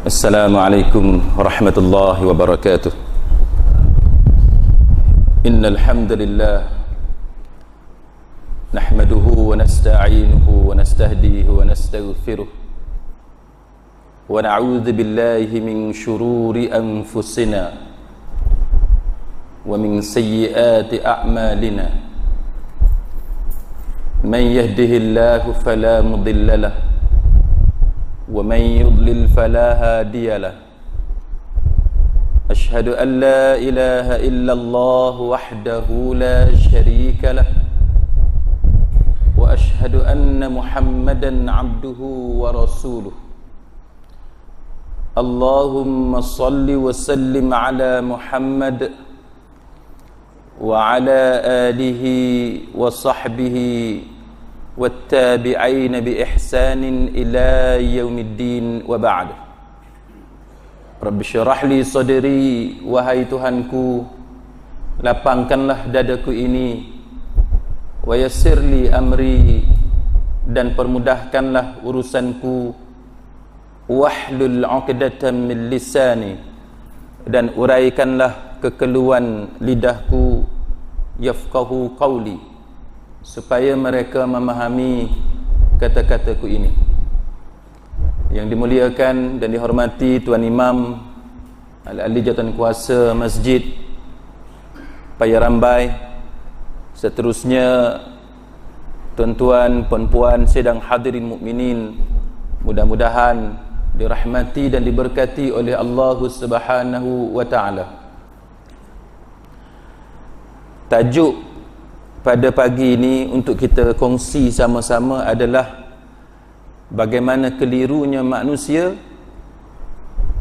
Assalamualaikum warahmatullahi wabarakatuh. Innal hamdalillah nahmaduhu wa nasta'inuhu wa nastahdihi wa nastaghfiruh wa na'udzu billahi min shururi anfusina wa min sayyiati a'malina. Man yahdihillahu fala mudilla lahu ومن يضلل فلا هادي له أشهد أن لا إله إلا الله وحده لا شريك له وأشهد أن محمدا عبده ورسوله اللهم صل وسلم على محمد وعلى آله وصحبه والتابعين بإحسان إلى يوم الدين وبعد. Rabbi syarah li sadri, wahai Tuhanku, lapangkanlah dadaku ini, wa yassir li amri, dan permudahkanlah urusanku, wahlul 'uqdatam min lisani, dan uraikanlah kekeluhan lidahku, yafqahu qawli, supaya mereka memahami kata-kataku ini. Yang dimuliakan dan dihormati Tuan Imam Al-Ali Jawatan Kuasa Masjid Paya Rambai, seterusnya tuan-tuan, puan-puan, sedang hadirin mukminin, mudah-mudahan dirahmati dan diberkati oleh Allah Subhanahu wa taala. Tajuk pada pagi ini untuk kita kongsi sama-sama adalah bagaimana kelirunya manusia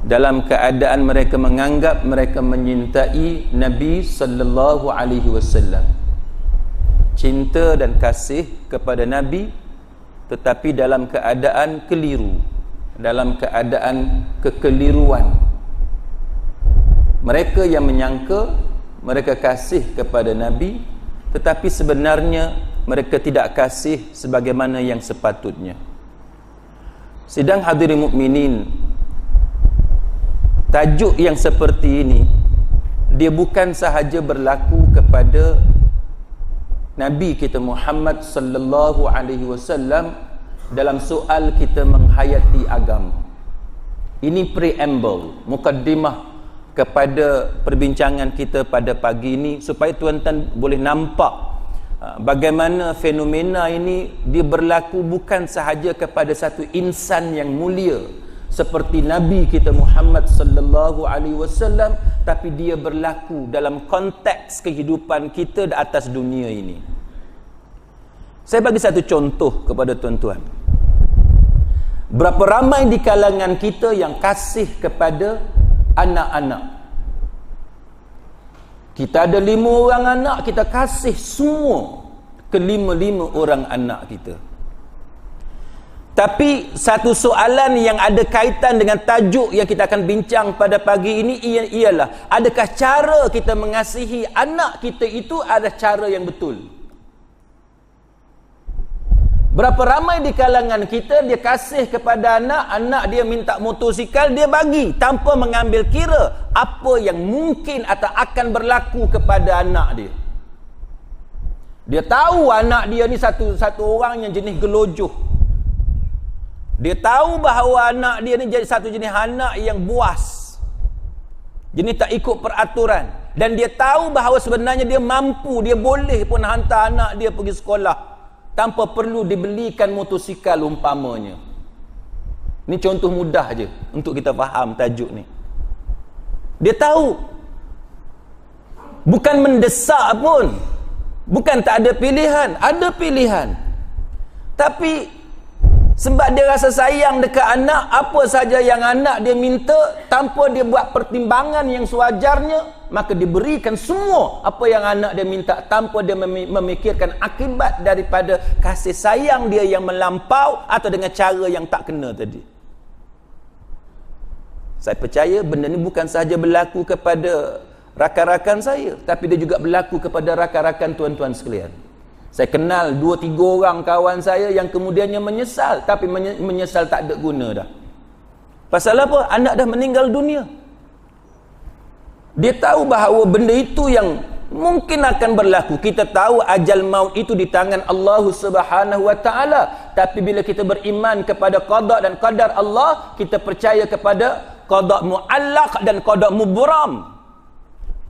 dalam keadaan mereka menganggap mereka menyintai Nabi sallallahu alaihi wasallam, cinta dan kasih kepada Nabi, tetapi dalam keadaan keliru, dalam keadaan kekeliruan. Mereka yang menyangka mereka kasih kepada Nabi, tetapi sebenarnya mereka tidak kasih sebagaimana yang sepatutnya. Sidang hadirin mukminin, tajuk yang seperti ini dia bukan sahaja berlaku kepada Nabi kita Muhammad sallallahu alaihi wasallam dalam soal kita menghayati agama. Ini preamble, mukaddimah kepada perbincangan kita pada pagi ini, supaya tuan-tuan boleh nampak bagaimana fenomena ini dia berlaku bukan sahaja kepada satu insan yang mulia seperti Nabi kita Muhammad sallallahu alaihi wasallam, tapi dia berlaku dalam konteks kehidupan kita di atas dunia ini. Saya bagi satu contoh kepada tuan-tuan. Berapa ramai di kalangan kita yang kasih kepada anak-anak? Kita ada 5 orang anak, kita kasih semua ke 5 orang anak kita. Tapi satu soalan yang ada kaitan dengan tajuk yang kita akan bincang pada pagi ini ialah, adakah cara kita mengasihi anak kita itu ada cara yang betul? Berapa ramai di kalangan kita dia kasih kepada anak dia minta motosikal, dia bagi tanpa mengambil kira apa yang mungkin atau akan berlaku kepada anak dia. Dia tahu anak dia ni satu orang yang jenis gelojoh. Dia tahu bahawa anak dia ni jadi satu jenis anak yang buas, jenis tak ikut peraturan. Dan dia tahu bahawa sebenarnya dia mampu, dia boleh pun hantar anak dia pergi sekolah tanpa perlu dibelikan motosikal umpamanya. Ini contoh mudah je untuk kita faham tajuk ni. Dia tahu, bukan mendesak pun, bukan tak ada pilihan, ada pilihan. Tapi sebab dia rasa sayang dekat anak, apa saja yang anak dia minta, tanpa dia buat pertimbangan yang sewajarnya, maka diberikan semua apa yang anak dia minta, tanpa dia memikirkan akibat daripada kasih sayang dia yang melampau atau dengan cara yang tak kena tadi. Saya percaya benda ni bukan sahaja berlaku kepada rakan-rakan saya, tapi dia juga berlaku kepada rakan-rakan tuan-tuan sekalian. Saya kenal 2-3 orang kawan saya yang kemudiannya menyesal, tapi menyesal tak ada guna dah. Pasal apa? Anak dah meninggal dunia. Dia tahu bahawa benda itu yang mungkin akan berlaku. Kita tahu ajal maut itu di tangan Allah Subhanahu wa taala. Tapi bila kita beriman kepada qada dan qadar Allah, kita percaya kepada qada muallaq dan qada mubram.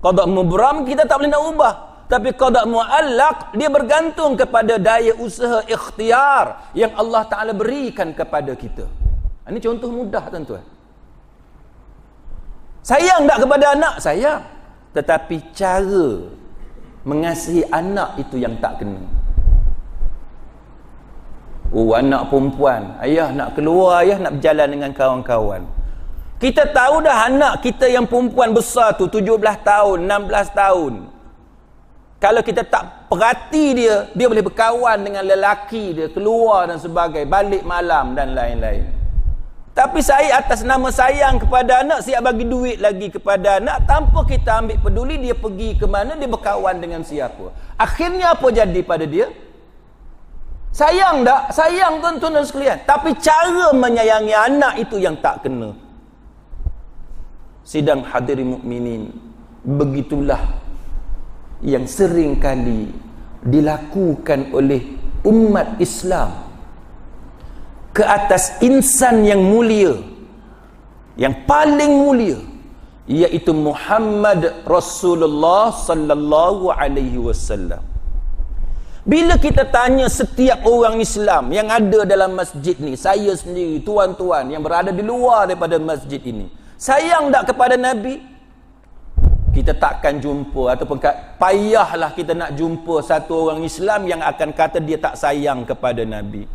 Qada mubram kita tak boleh nak ubah. Tapi qada muallaq dia bergantung kepada daya usaha ikhtiar yang Allah Taala berikan kepada kita. Ini contoh mudah tuan-tuan. Sayang tak kepada anak? Sayang. Tetapi cara mengasihi anak itu yang tak kena. Oh, anak perempuan, ayah nak keluar, ayah nak berjalan dengan kawan-kawan. Kita tahu dah anak kita yang perempuan besar tu 17 tahun, 16 tahun. Kalau kita tak perhati dia boleh berkawan dengan lelaki dia, keluar dan sebagainya, balik malam dan lain-lain. Tapi saya atas nama sayang kepada anak, siap bagi duit lagi kepada anak, tanpa kita ambil peduli dia pergi ke mana, dia berkawan dengan siapa. Akhirnya apa jadi pada dia? Sayang tak? Sayang tuan-tuan dan sekalian. Tapi cara menyayangi anak itu yang tak kena. Sidang hadirin mukminin, begitulah yang sering kali dilakukan oleh umat Islam ke atas insan yang mulia, yang paling mulia, iaitu Muhammad Rasulullah sallallahu alaihi wasallam. Bila kita tanya setiap orang Islam yang ada dalam masjid ni, saya sendiri, tuan-tuan yang berada di luar daripada masjid ini, sayang tak kepada Nabi? Kita takkan jumpa, ataupun payahlah kita nak jumpa satu orang Islam yang akan kata dia tak sayang kepada Nabi.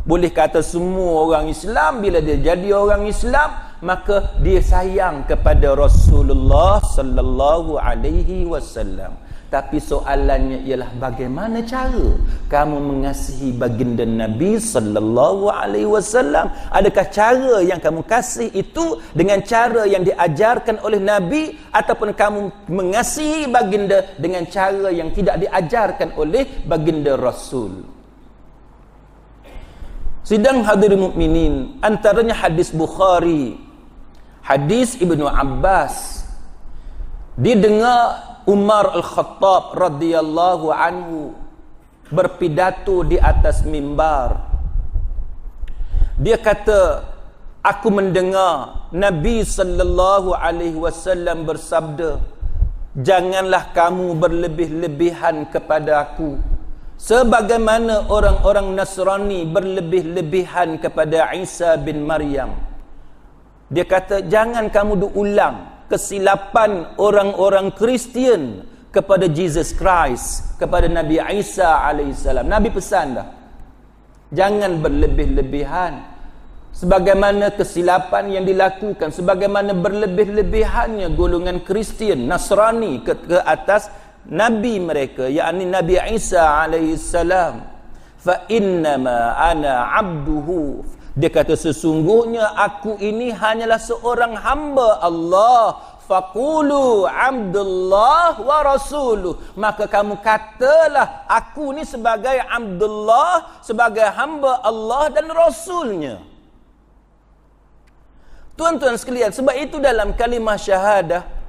Boleh kata semua orang Islam, bila dia jadi orang Islam, maka dia sayang kepada Rasulullah sallallahu alaihi wasallam. Tapi soalannya ialah bagaimana cara kamu mengasihi baginda Nabi sallallahu alaihi wasallam? Adakah cara yang kamu kasih itu dengan cara yang diajarkan oleh Nabi, ataupun kamu mengasihi baginda dengan cara yang tidak diajarkan oleh baginda Rasul? Sidang hadirin mukminin, antaranya hadis Bukhari, hadis Ibnu Abbas. Dia dengar Umar Al-Khattab radhiyallahu anhu berpidato di atas mimbar. Dia kata, aku mendengar Nabi sallallahu alaihi wasallam bersabda, janganlah kamu berlebih-lebihan kepada aku sebagaimana orang-orang Nasrani berlebih-lebihan kepada Isa bin Maryam. Dia kata, jangan kamu diulang kesilapan orang-orang Kristian kepada Jesus Christ, kepada Nabi Isa alaihissalam. Nabi pesan dah, jangan berlebih-lebihan sebagaimana kesilapan yang dilakukan, sebagaimana berlebih-lebihannya golongan Kristian, Nasrani ke atas Nabi mereka, yakni Nabi Isa alaihissalam. Fa innama ana abduhu. Dia kata, sesungguhnya aku ini hanyalah seorang hamba Allah. Faqulu Abdullah wa rasuluh. Maka kamu katalah aku ni sebagai Abdullah, sebagai hamba Allah dan Rasulnya. Tuan-tuan sekalian, sebab itu dalam kalimah syahadah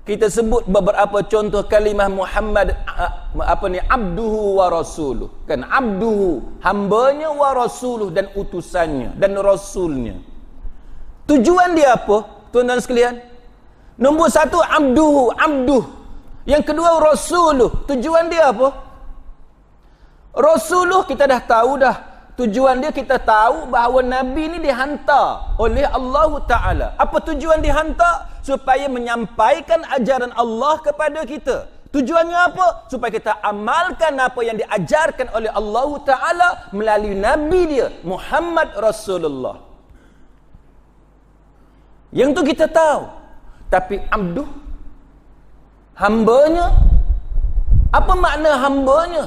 kita sebut beberapa contoh kalimah Muhammad, abduhu wa rasuluh, kan? Abduhu, hambanya, wa rasuluh, dan utusannya, dan rasulnya. Tujuan dia apa, tuan-tuan sekalian? Nombor satu, abduhu, abduh. Yang kedua, rasuluh. Tujuan dia apa? Rasuluh kita dah tahu dah. Tujuan dia kita tahu bahawa Nabi ni dihantar oleh Allah Ta'ala. Apa tujuan dihantar? Supaya menyampaikan ajaran Allah kepada kita. Tujuannya apa? Supaya kita amalkan apa yang diajarkan oleh Allah Ta'ala melalui Nabi dia, Muhammad Rasulullah. Yang tu kita tahu. Tapi abduh, hambanya, apa makna hambanya?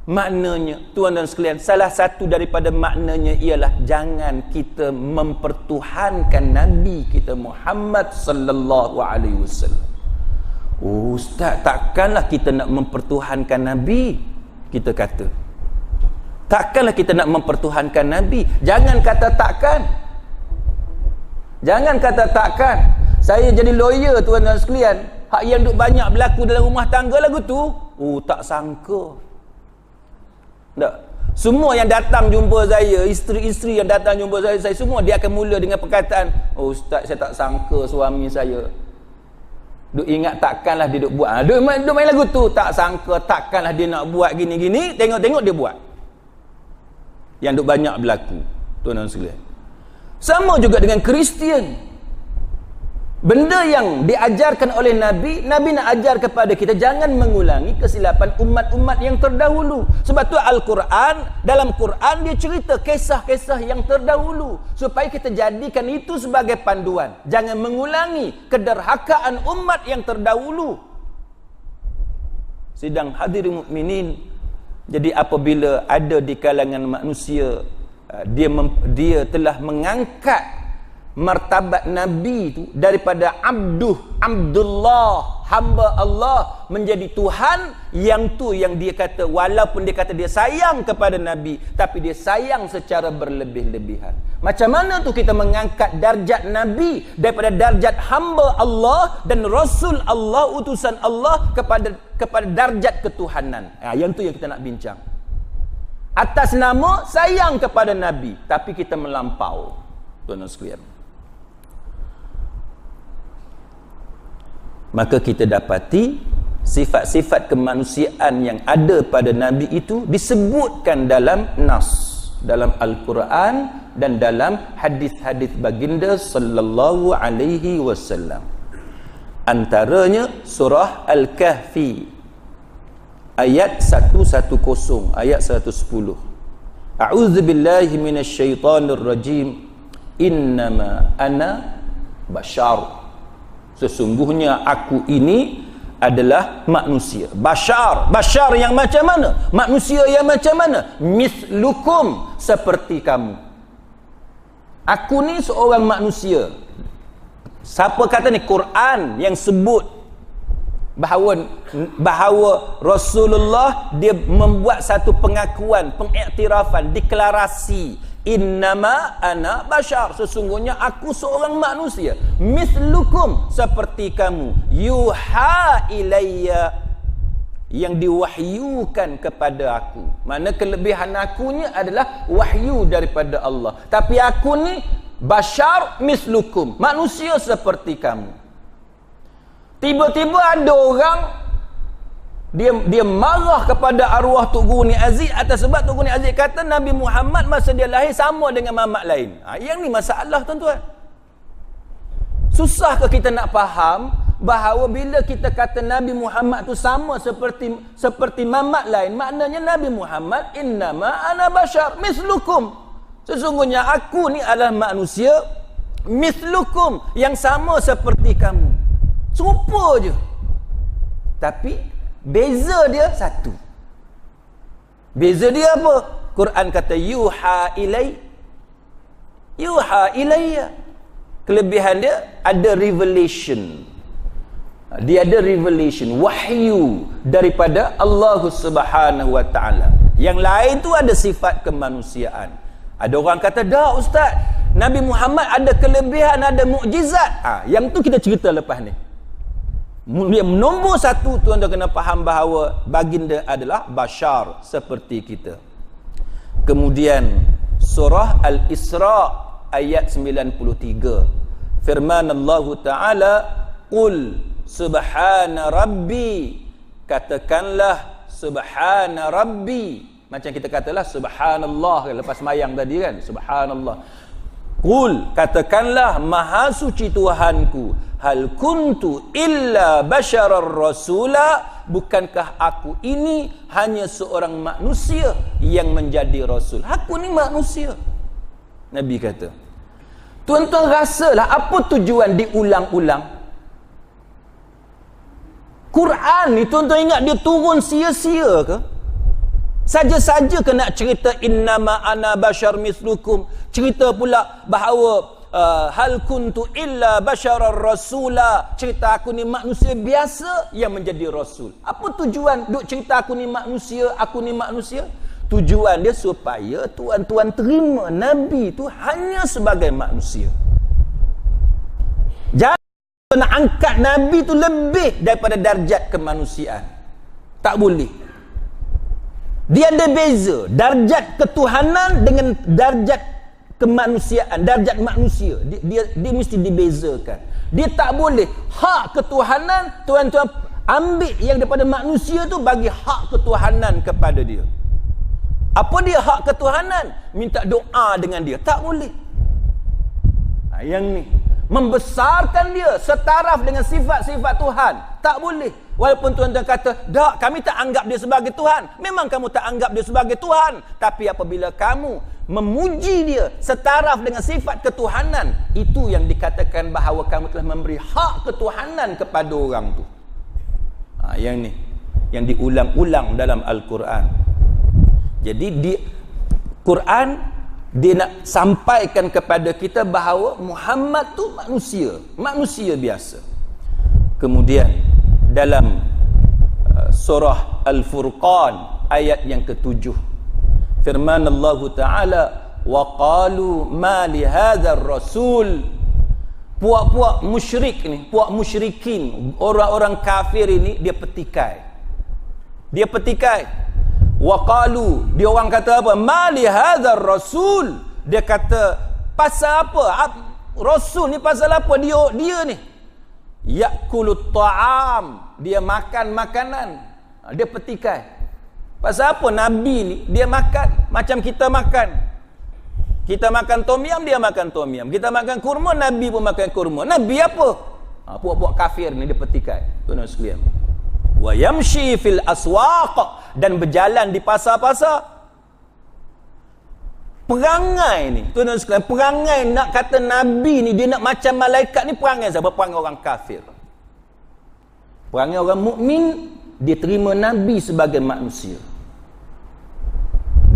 Maknanya, tuan dan sekalian, salah satu daripada maknanya ialah jangan kita mempertuhankan Nabi kita Muhammad sallallahu alaihi wasallam. Oh, ustaz, takkanlah kita nak mempertuhankan Nabi, kita kata. Takkanlah kita nak mempertuhankan Nabi. Jangan kata takkan. Jangan kata takkan. Saya jadi lawyer tuan-tuan sekalian. Hak yang duk banyak berlaku dalam rumah tangga lagu tu. Oh, tak sangka. Tak. Semua yang datang jumpa saya, isteri-isteri yang datang jumpa saya semua dia akan mula dengan perkataan, "Oh ustaz, saya tak sangka suami saya duk ingat takkanlah dia duk buat. Duk main lagu tu, tak sangka takkanlah dia nak buat gini-gini, tengok-tengok dia buat." Yang duk banyak berlaku, tuan-tuan sekalian. Sama juga dengan Kristian. Benda yang diajarkan oleh Nabi nak ajar kepada kita, jangan mengulangi kesilapan umat-umat yang terdahulu. Sebab tu Al-Quran, dalam Quran dia cerita kisah-kisah yang terdahulu supaya kita jadikan itu sebagai panduan. Jangan mengulangi kederhakaan umat yang terdahulu. Sidang hadirin mukminin, jadi apabila ada di kalangan manusia dia telah mengangkat martabat Nabi itu daripada Abdullah, hamba Allah, menjadi Tuhan, yang dia kata, walaupun dia kata dia sayang kepada Nabi, tapi dia sayang secara berlebih-lebihan. Macam mana tu kita mengangkat darjat Nabi daripada darjat hamba Allah dan Rasul Allah, utusan Allah, kepada darjat ketuhanan. Yang tu yang kita nak bincang. Atas nama sayang kepada Nabi, tapi kita melampau, tuan-tuan sekalian. Maka kita dapati sifat-sifat kemanusiaan yang ada pada Nabi itu disebutkan dalam nas, dalam Al-Quran dan dalam hadis-hadis baginda sallallahu alaihi wasallam. Antaranya surah Al-Kahfi ayat 110, ayat 110. A'udzubillahi minasyaitonir rajim. Innama ana bashar. Sesungguhnya aku ini adalah manusia. Bashar yang macam mana? Manusia yang macam mana? Mislukum, seperti kamu. Aku ni seorang manusia. Siapa kata ni? Quran yang sebut bahawa Rasulullah dia membuat satu pengakuan, pengiktirafan, deklarasi. Innama ana bashar, sesungguhnya aku seorang manusia. Mislukum, seperti kamu. Yuha ilayya, yang diwahyukan kepada aku. Mana kelebihan akunya adalah wahyu daripada Allah. Tapi aku ni bashar mislukum, manusia seperti kamu. Tiba-tiba ada orang dia marah kepada arwah Tok Guru Ni Aziz atas sebab Tok Guru Ni Aziz kata Nabi Muhammad masa dia lahir sama dengan mamat lain. Yang ni masalah, tuan-tuan. Susah ke kita nak faham bahawa bila kita kata Nabi Muhammad tu sama seperti mamat lain, maknanya Nabi Muhammad innama ana bashar mislukum, sesungguhnya aku ni adalah manusia mislukum, yang sama seperti kamu. Serupa je, tapi beza dia satu. Beza dia apa? Quran kata yuha ilayya. Kelebihan dia ada revelation. Dia ada revelation, wahyu daripada Allah Subhanahu wa taala. Yang lain tu ada sifat kemanusiaan. Ada orang kata, "Dah ustaz, Nabi Muhammad ada kelebihan, ada mukjizat." Yang tu kita cerita lepas ni. Nombor satu, tuan-tuan kena faham bahawa baginda adalah bashar seperti kita. Kemudian surah Al-Isra ayat 93. Firman Allah Ta'ala, "Qul subhana rabbi." Katakanlah subhana rabbi. Macam kita katalah subhanallah lepas mayang tadi kan, subhanallah. Qul, katakanlah maha suci Tuhanku. Hal kuntu illa basyarar rasula, bukankah aku ini hanya seorang manusia yang menjadi rasul. Aku ni manusia. Nabi kata. Tuan-tuan rasalah apa tujuan diulang-ulang? Quran ni tuan-tuan ingat dia turun sia-sia ke? Saja-saja ke nak cerita innama ana bashar mislukum, cerita pula bahawa hal kuntu illa basyarar rasula, cerita aku ni manusia biasa yang menjadi rasul. Apa tujuan duk cerita aku ni manusia, aku ni manusia? Tujuan dia supaya tuan-tuan terima Nabi tu hanya sebagai manusia. nak angkat Nabi tu lebih daripada darjat kemanusiaan. Tak boleh. Dia ada beza darjat ketuhanan dengan darjat kemanusiaan, darjat manusia. Dia mesti dibezakan. Dia tak boleh hak ketuhanan tuan-tuan ambil yang daripada manusia tu bagi hak ketuhanan kepada dia. Apa dia hak ketuhanan? Minta doa dengan dia. Tak boleh. Yang ni membesarkan dia setaraf dengan sifat-sifat Tuhan. Tak boleh. Walaupun tuan-tuan kata, "Tak, kami tak anggap dia sebagai Tuhan." Memang kamu tak anggap dia sebagai Tuhan, tapi apabila kamu memuji dia setaraf dengan sifat ketuhanan, itu yang dikatakan bahawa kamu telah memberi hak ketuhanan kepada orang tu. Yang ni yang diulang-ulang dalam Al-Quran. Jadi di Quran dia nak sampaikan kepada kita bahawa Muhammad tu manusia biasa. Kemudian dalam surah Al-Furqan ayat yang ke-7, firman Allah Ta'ala, wa qalu ma li hadzal rasul. Puak-puak musyrik ni, puak musyrikin, orang-orang kafir ini dia petikai. Wa qalu, dia orang kata apa? Ma li hadzal rasul. Dia kata pasal apa? Rasul ni pasal apa dia ni? Ya'kulut ta'am, dia makan makanan. Dia petikai. Pasal apa nabi ni dia makan macam kita makan? Kita makan tom yam, dia makan tom yam. Kita makan kurma, nabi pun makan kurma. Nabi apa? Puak-puak kafir ni dia petikai. Tuan-tuan sekalian. Wa yamshi fil aswaq, dan berjalan di pasar-pasar. Perangai ni, tuan-tuan sekalian, perangai nak kata nabi ni dia nak macam malaikat ni, perangai siapa? Perangai orang kafir. Perangai orang mukmin, dia terima nabi sebagai manusia.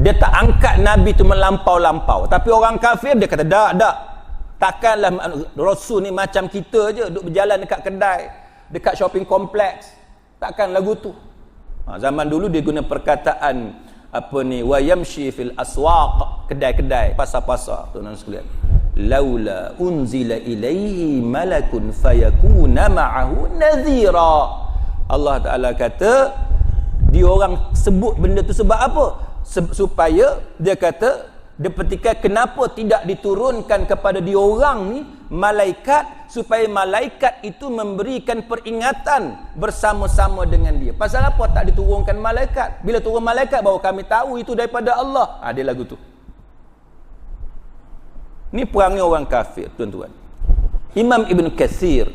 Dia tak angkat nabi tu melampau-lampau. Tapi orang kafir dia kata tak. Takkanlah rasul ni macam kita je duduk berjalan dekat kedai, dekat shopping kompleks. Takkan lagu tu. Zaman dulu dia guna perkataan apa ni, wa yamshi fil aswaq, kedai-kedai, pasar-pasar. Tuan-tuan sekalian, laula unzila ilaihi malakun fayakuna ma'ahu nadhira. Allah Ta'ala kata dia orang sebut benda tu sebab apa? Supaya dia kata, dia petikai kenapa tidak diturunkan kepada dia orang ni malaikat, supaya malaikat itu memberikan peringatan bersama-sama dengan dia. Pasal apa tak diturunkan malaikat? Bila turun malaikat baru kami tahu itu daripada Allah. Dia lagu tu. Ni perangai orang kafir, tuan-tuan. Imam Ibn Kathir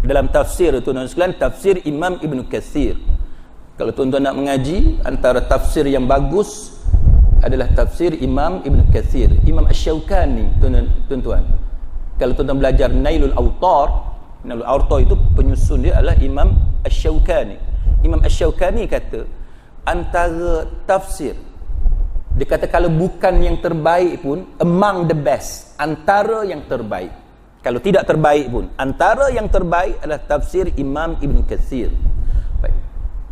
dalam tafsir, tuan-tuan sekalian, tafsir Imam Ibn Kathir. Kalau tuan-tuan nak mengaji, antara tafsir yang bagus adalah tafsir Imam Ibn Kathir, Imam Asy-Syaukani, tuan-tuan. Kalau tuan-tuan belajar Nailul Awtar itu penyusun dia adalah Imam Asy-Syaukani. Imam Asy-Syaukani kata antara tafsir, dia kata kalau bukan yang terbaik pun, among the best, antara yang terbaik. Kalau tidak terbaik pun, antara yang terbaik adalah tafsir Imam Ibn Kathir. Baik.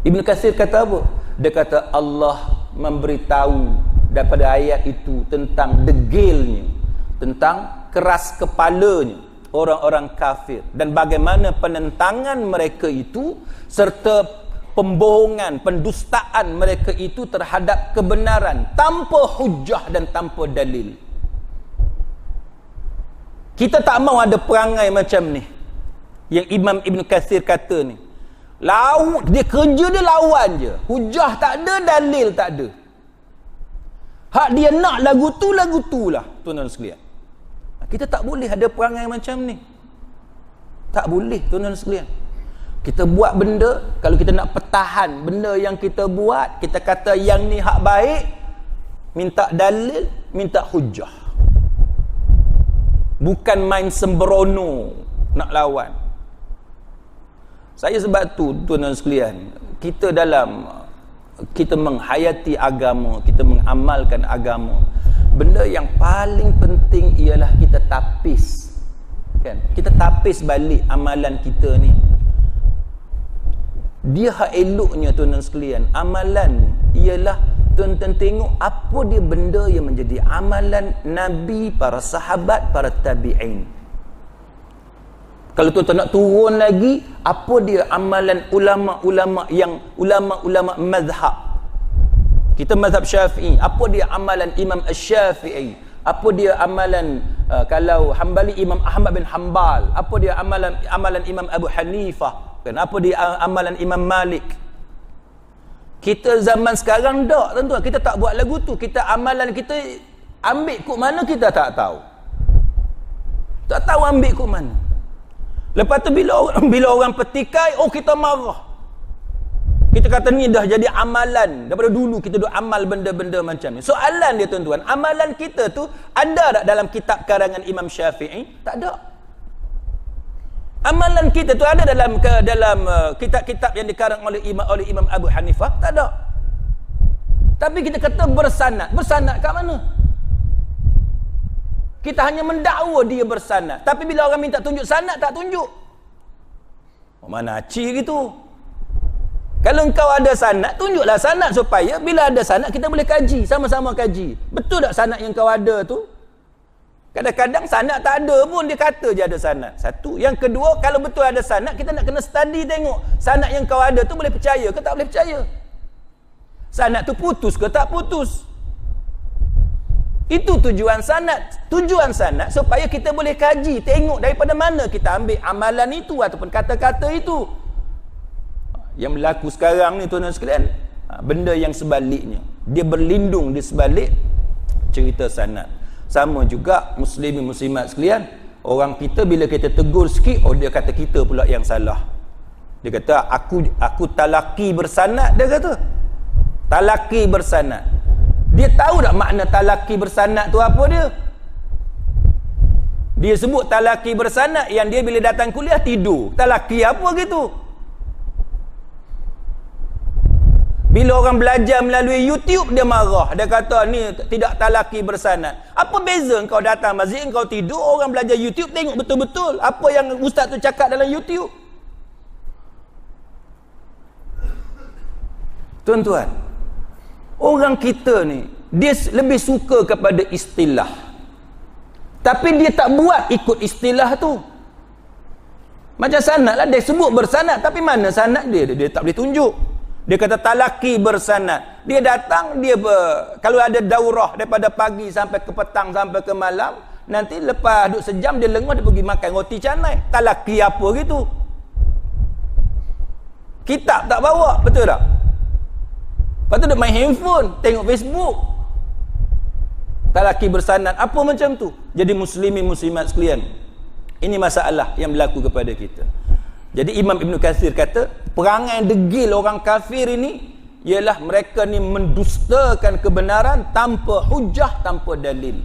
Ibn Kathir kata apa? Dia kata Allah memberitahu daripada ayat itu tentang degilnya, tentang keras kepalanya orang-orang kafir, dan bagaimana penentangan mereka itu serta pembohongan, pendustaan mereka itu terhadap kebenaran tanpa hujah dan tanpa dalil. Kita tak mau ada perangai macam ni yang Imam Ibn Kathir kata ni. Dia kerja dia lawan je, hujah tak ada, dalil tak ada. Hak dia nak lagu tu lah, tuan-tuan sekalian. Kita tak boleh ada perangai macam ni. Tak boleh, tuan-tuan sekalian. Kita buat benda, kalau kita nak pertahan benda yang kita buat, kita kata yang ni hak baik, minta dalil, minta hujah. Bukan main sembrono nak lawan. Saya sebab tu, tuan-tuan sekalian, kita menghayati agama, kita mengamalkan agama, benda yang paling penting ialah kita tapis, kan? Kita tapis balik amalan kita ni. Dia hak eloknya, tuan-tuan sekalian, amalan ialah tuan-tuan tengok apa dia benda yang menjadi amalan Nabi, para sahabat, para tabi'in. Kalau tuan-tuan nak turun lagi, apa dia amalan ulama-ulama yang ulama-ulama mazhab? Kita mazhab Syafi'i, apa dia amalan Imam Asy-Syafi'i? Apa dia amalan kalau Hambali Imam Ahmad bin Hanbal? Apa dia amalan Imam Abu Hanifah? Apa dia amalan Imam Malik? Kita zaman sekarang tak, tuan-tuan, kita tak buat lagu tu. Kita amalan kita ambil kok mana kita tak tahu. Tak tahu ambil kok mana. Lepas tu bila orang petikai, oh kita marah. Kita kata ni dah jadi amalan. Daripada dulu kita dah amal benda-benda macam ni. Soalan dia tuan-tuan, amalan kita tu ada tak dalam kitab karangan Imam Syafi'i? Tak ada. Amalan kita tu ada dalam kitab-kitab yang dikarang oleh Imam Abu Hanifah? Tak ada. Tapi kita kata bersanad. Bersanad kat mana? Kita hanya mendakwa dia bersanad. Tapi bila orang minta tunjuk sanad, tak tunjuk. Oh, mana aci gitu. Kalau engkau ada sanad, tunjuklah sanad supaya bila ada sanad kita boleh kaji, sama-sama kaji. Betul tak sanad yang kau ada tu? Kadang-kadang sanad tak ada pun dia kata je ada sanad. Satu. Yang kedua, kalau betul ada sanad, kita nak kena study tengok sanad yang kau ada tu boleh percaya ke tak boleh percaya. Sanad tu putus ke tak putus. Itu tujuan sanad. Tujuan sanad supaya kita boleh kaji, tengok daripada mana kita ambil amalan itu ataupun kata-kata itu. Yang berlaku sekarang ni tuan-tuan sekalian, benda yang sebaliknya. Dia berlindung di sebalik cerita sanad. Sama juga muslimin muslimat sekalian, orang kita bila kita tegur sikit, oh dia kata kita pula yang salah. Dia kata aku talaki bersanad, dia kata. Talaki bersanad. Dia tahu tak makna talaki bersanad tu apa dia? Dia sebut talaki bersanad yang dia bila datang kuliah tidur. Talaki apa gitu? Bila orang belajar melalui YouTube, dia marah. Dia kata ni tidak talaki bersanad. Apa beza engkau datang masjid, engkau tidur, orang belajar YouTube tengok betul-betul apa yang ustaz tu cakap dalam YouTube. Tuan-tuan, orang kita ni, dia lebih suka kepada istilah. Tapi dia tak buat ikut istilah tu. Macam sanad lah, dia sebut bersanad, tapi mana sanad dia? Dia tak boleh tunjuk. Dia kata talaki bersanad. Dia datang, kalau ada daurah daripada pagi sampai ke petang sampai ke malam, nanti lepas duduk sejam dia lengah, dia pergi makan roti canai. Talaki apa gitu? Kitab tak bawa, betul tak? Lepas tu dia main handphone, tengok Facebook. Talaki bersanad, apa macam tu? Jadi muslimin muslimat sekalian, ini masalah yang berlaku kepada kita. Jadi Imam Ibn Katsir kata, perangai degil orang kafir ini ialah mereka ni mendustakan kebenaran tanpa hujah, tanpa dalil.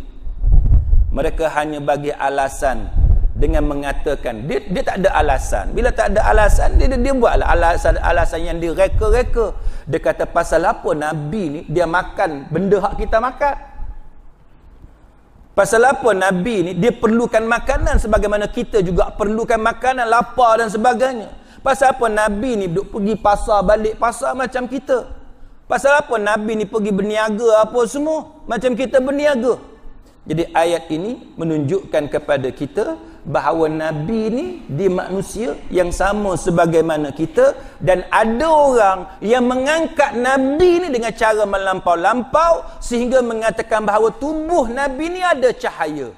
Mereka hanya bagi alasan dengan mengatakan dia tak ada alasan. Bila tak ada alasan, dia buatlah alasan yang direka-reka. Dia kata pasal apa Nabi ni dia makan benda hak kita makan? Pasal apa Nabi ni dia perlukan makanan sebagaimana kita juga perlukan makanan, lapar dan sebagainya. Pasal apa Nabi ni duk pergi pasar, balik pasar macam kita? Pasal apa Nabi ni pergi berniaga apa semua macam kita berniaga? Jadi ayat ini menunjukkan kepada kita bahawa Nabi ni dia manusia yang sama sebagaimana kita, dan ada orang yang mengangkat Nabi ni dengan cara melampau-lampau sehingga mengatakan bahawa tubuh Nabi ni ada cahaya.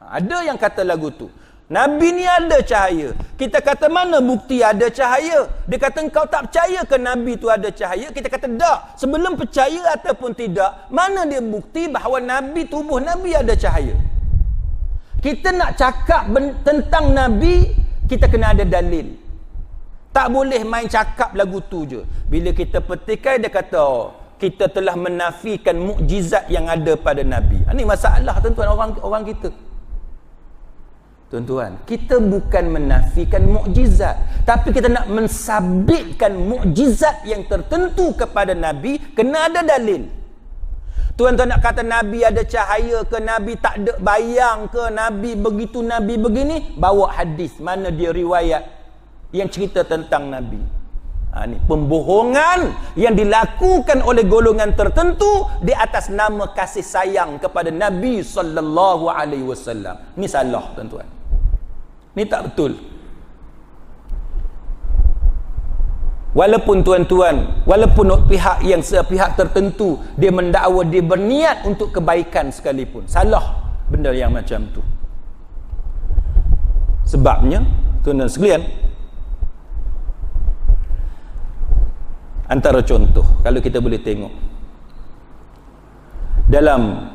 Ada yang kata lagu tu, Nabi ni ada cahaya. Kita kata mana bukti ada cahaya? Dia kata engkau tak percaya ke Nabi tu ada cahaya? Kita kata tak. Sebelum percaya ataupun tidak, mana dia bukti bahawa Nabi, tubuh Nabi ada cahaya? Kita nak cakap tentang Nabi, kita kena ada dalil. Tak boleh main cakap lagu tu je. Bila kita petikai, dia kata kita telah menafikan mukjizat yang ada pada Nabi. Ini masalah tuan-tuan orang kita. Tuan-tuan, kita bukan menafikan mukjizat, tapi kita nak mensabitkan mukjizat yang tertentu kepada Nabi, kena ada dalil. Tuan-tuan nak kata Nabi ada cahaya ke, Nabi tak ada bayang ke, Nabi begitu, Nabi begini, bawa hadis. Mana dia riwayat yang cerita tentang Nabi? Ini pembohongan yang dilakukan oleh golongan tertentu di atas nama kasih sayang kepada Nabi sallallahu alaihi wasallam. Ini salah tuan-tuan. Ni tak betul. Walaupun tuan-tuan, walaupun pihak yang sepihak tertentu dia mendakwa dia berniat untuk kebaikan sekalipun, salah benda yang macam tu. Sebabnya tuan-tuan sekalian, antara contoh kalau kita boleh tengok dalam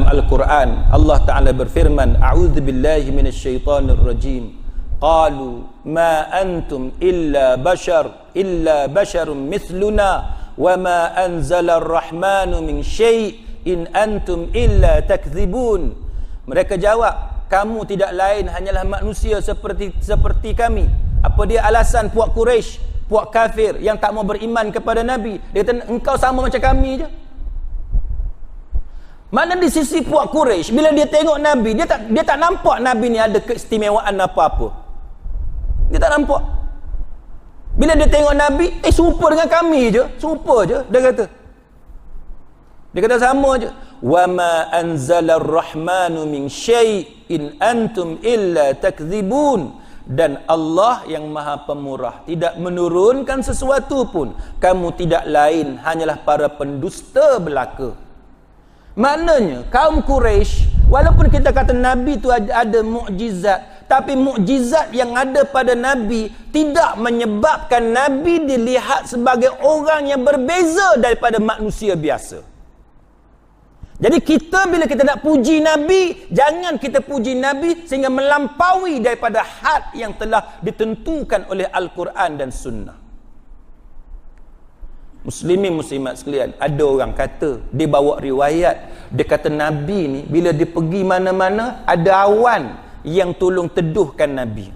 Al-Quran, Allah Ta'ala berfirman, a'udzubillahi minasyaitanir rajim, qalu ma antum illa basharun mithluna wa ma anzala ar-rahmanu min syai' in antum illa takdzibun. Mereka jawab, kamu tidak lain hanyalah manusia seperti kami. Apa dia alasan puak Quraisy, puak kafir yang tak mau beriman kepada Nabi? Dia kata, engkau sama macam kami je. Mana di sisi puak Quraisy, bila dia tengok Nabi, dia tak nampak Nabi ni ada keistimewaan apa-apa. Dia tak nampak. Bila dia tengok Nabi, serupa dengan kami je, serupa je, dia kata sama je. Wa ma anzala ar-rahmanu min syai' in antum illa takdzibun. Dan Allah yang Maha Pemurah tidak menurunkan sesuatu pun, kamu tidak lain hanyalah para pendusta belaka. Maknanya kaum Quraisy, walaupun kita kata Nabi tu ada mukjizat, tapi mukjizat yang ada pada Nabi tidak menyebabkan Nabi dilihat sebagai orang yang berbeza daripada manusia biasa. Jadi kita bila kita nak puji Nabi, jangan kita puji Nabi sehingga melampaui daripada had yang telah ditentukan oleh Al-Quran dan Sunnah. Muslimin muslimat sekalian, ada orang kata, dia bawa riwayat, dia kata Nabi ni bila dia pergi mana-mana ada awan yang tolong teduhkan Nabi.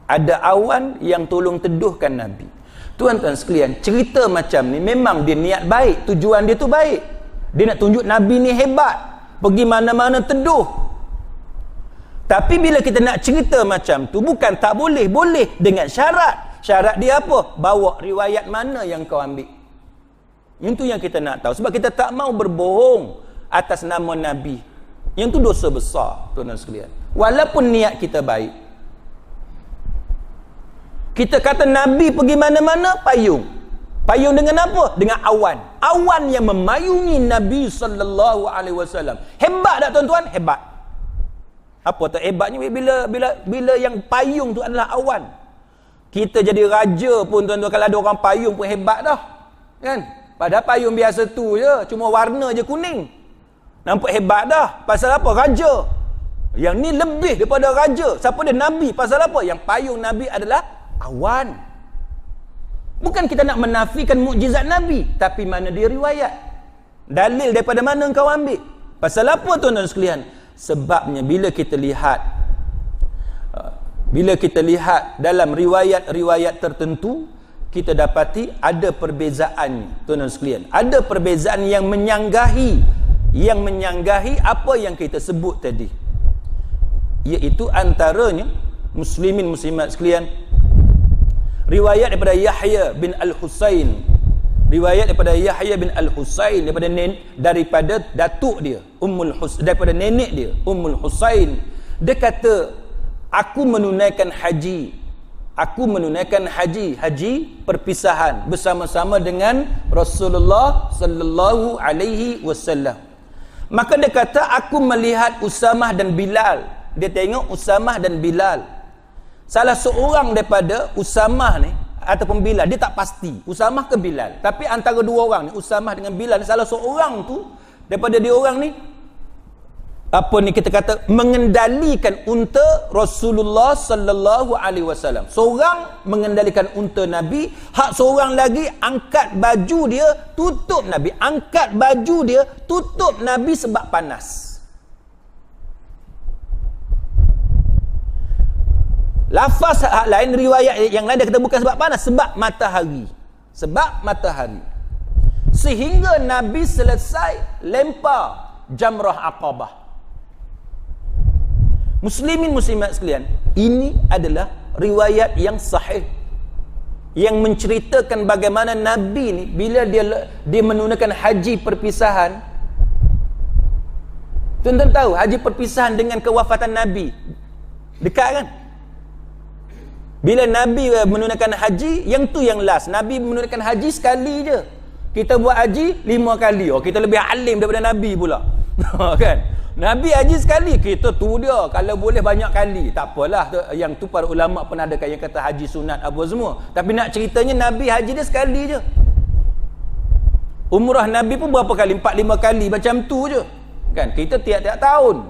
Ada awan yang tolong teduhkan Nabi. Tuan-tuan sekalian, cerita macam ni memang dia niat baik, tujuan dia tu baik. Dia nak tunjuk Nabi ni hebat, pergi mana-mana teduh. Tapi bila kita nak cerita macam tu, bukan tak boleh, boleh dengan syarat. Syarat dia apa? Bawa riwayat mana yang kau ambil. Yang tu yang kita nak tahu. Sebab kita tak mau berbohong atas nama Nabi. Yang tu dosa besar, tuan-tuan sekalian. Walaupun niat kita baik. Kita kata Nabi pergi mana-mana payung. Payung dengan apa? Dengan awan. Awan yang memayungi Nabi SAW. Hebat tak tuan-tuan? Hebat. Apa tak hebatnya? Bila yang payung tu adalah awan. Kita jadi raja pun tuan-tuan, kalau ada orang payung pun hebat dah. Kan? Padahal payung biasa tu je, cuma warna je kuning. Nampak hebat dah. Pasal apa? Raja. Yang ni lebih daripada raja. Siapa dia? Nabi. Pasal apa? Yang payung Nabi adalah awan. Bukan kita nak menafikan mukjizat Nabi, tapi mana dia riwayat? Dalil daripada mana engkau ambil? Pasal apa tuan-tuan sekalian? Sebabnya bila kita lihat dalam riwayat-riwayat tertentu, kita dapati ada perbezaan, tuan-tuan sekalian. Ada perbezaan yang menyanggahi apa yang kita sebut tadi. Iaitu antaranya, muslimin muslimat sekalian, riwayat daripada Yahya bin Al-Husain. Riwayat daripada Yahya bin Al-Husain daripada datuk dia, daripada nenek dia, Ummul Husain. Dia kata, aku menunaikan haji perpisahan bersama-sama dengan Rasulullah sallallahu alaihi wasallam. Maka dia kata, aku melihat Usamah dan Bilal. Dia tengok Usamah dan Bilal. Salah seorang daripada Usamah ni ataupun Bilal, dia tak pasti Usamah ke Bilal, tapi antara dua orang ni, Usamah dengan Bilal, salah seorang tu daripada dia orang ni, kita kata mengendalikan unta Rasulullah sallallahu alaihi wasallam. Seorang mengendalikan unta Nabi, hak seorang lagi angkat baju dia tutup Nabi, angkat baju dia tutup Nabi sebab panas. Lafaz lain, riwayat yang lain dia kata bukan sebab panas, sebab matahari. Sehingga Nabi selesai lempar jamrah Aqabah. Muslimin muslimat sekalian, ini adalah riwayat yang sahih yang menceritakan bagaimana Nabi ni bila dia menunaikan haji perpisahan, Tuan-tuan tahu haji perpisahan dengan kewafatan Nabi dekat kan? Bila Nabi menunaikan haji, yang tu yang last. Nabi menunaikan haji sekali je. Kita buat haji 5 kali. Oh, kita lebih alim daripada Nabi pula. Kan? Nabi haji sekali, kita tu dia. Kalau boleh banyak kali. Tak apalah. Yang tu para ulama pernah ada yang kata haji sunat apa semua. Tapi nak ceritanya Nabi haji dia sekali je. Umrah Nabi pun berapa kali? 4-5 kali macam tu je. Kan? Kita tiap-tiap tahun.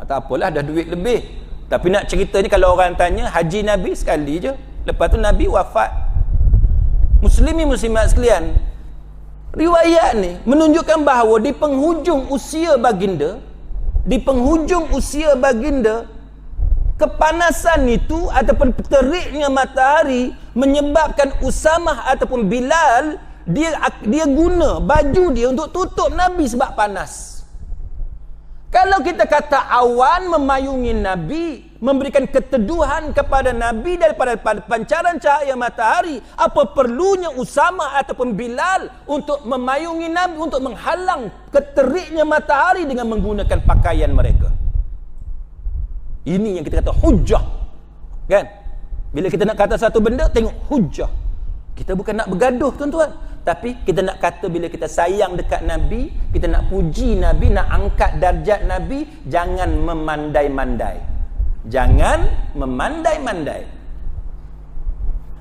Tak apalah, dah duit lebih. Tapi nak ceritanya kalau orang tanya, haji Nabi sekali je. Lepas tu Nabi wafat. Muslimin muslimat sekalian, riwayat ni menunjukkan bahawa di penghujung usia baginda, kepanasan itu ataupun teriknya matahari menyebabkan Usamah ataupun Bilal, dia guna baju dia untuk tutup Nabi sebab panas. Kalau kita kata awan memayungi Nabi, memberikan keteduhan kepada Nabi daripada pancaran cahaya matahari, apa perlunya Usamah ataupun Bilal untuk memayungi Nabi, untuk menghalang keteriknya matahari dengan menggunakan pakaian mereka? Ini yang kita kata hujah. Kan? Bila kita nak kata satu benda, tengok hujah. Kita bukan nak bergaduh tuan-tuan, tapi kita nak kata bila kita sayang dekat Nabi, kita nak puji Nabi, nak angkat darjat Nabi, jangan memandai-mandai. Jangan memandai-mandai.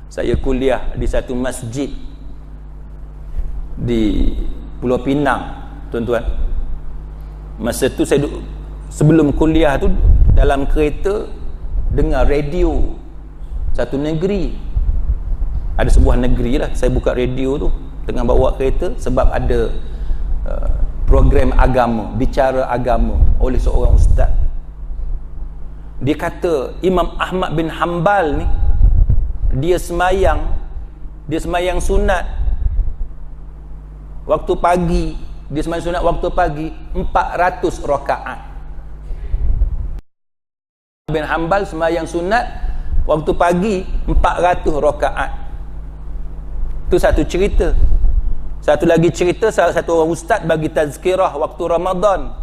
Saya kuliah di satu masjid di Pulau Pinang, tuan-tuan. Masa tu saya sebelum kuliah tu dalam kereta dengar radio satu negeri. Ada sebuah negeri lah, saya buka radio tu tengah bawa kereta sebab ada program agama, bicara agama oleh seorang ustaz. Dia kata Imam Ahmad bin Hanbal ni, dia semayang sunat waktu pagi, 400 rakaat. Bin Hanbal semayang sunat waktu pagi 400 rakaat. Itu satu cerita. Satu lagi cerita, salah satu orang ustaz bagi tazkirah waktu Ramadan.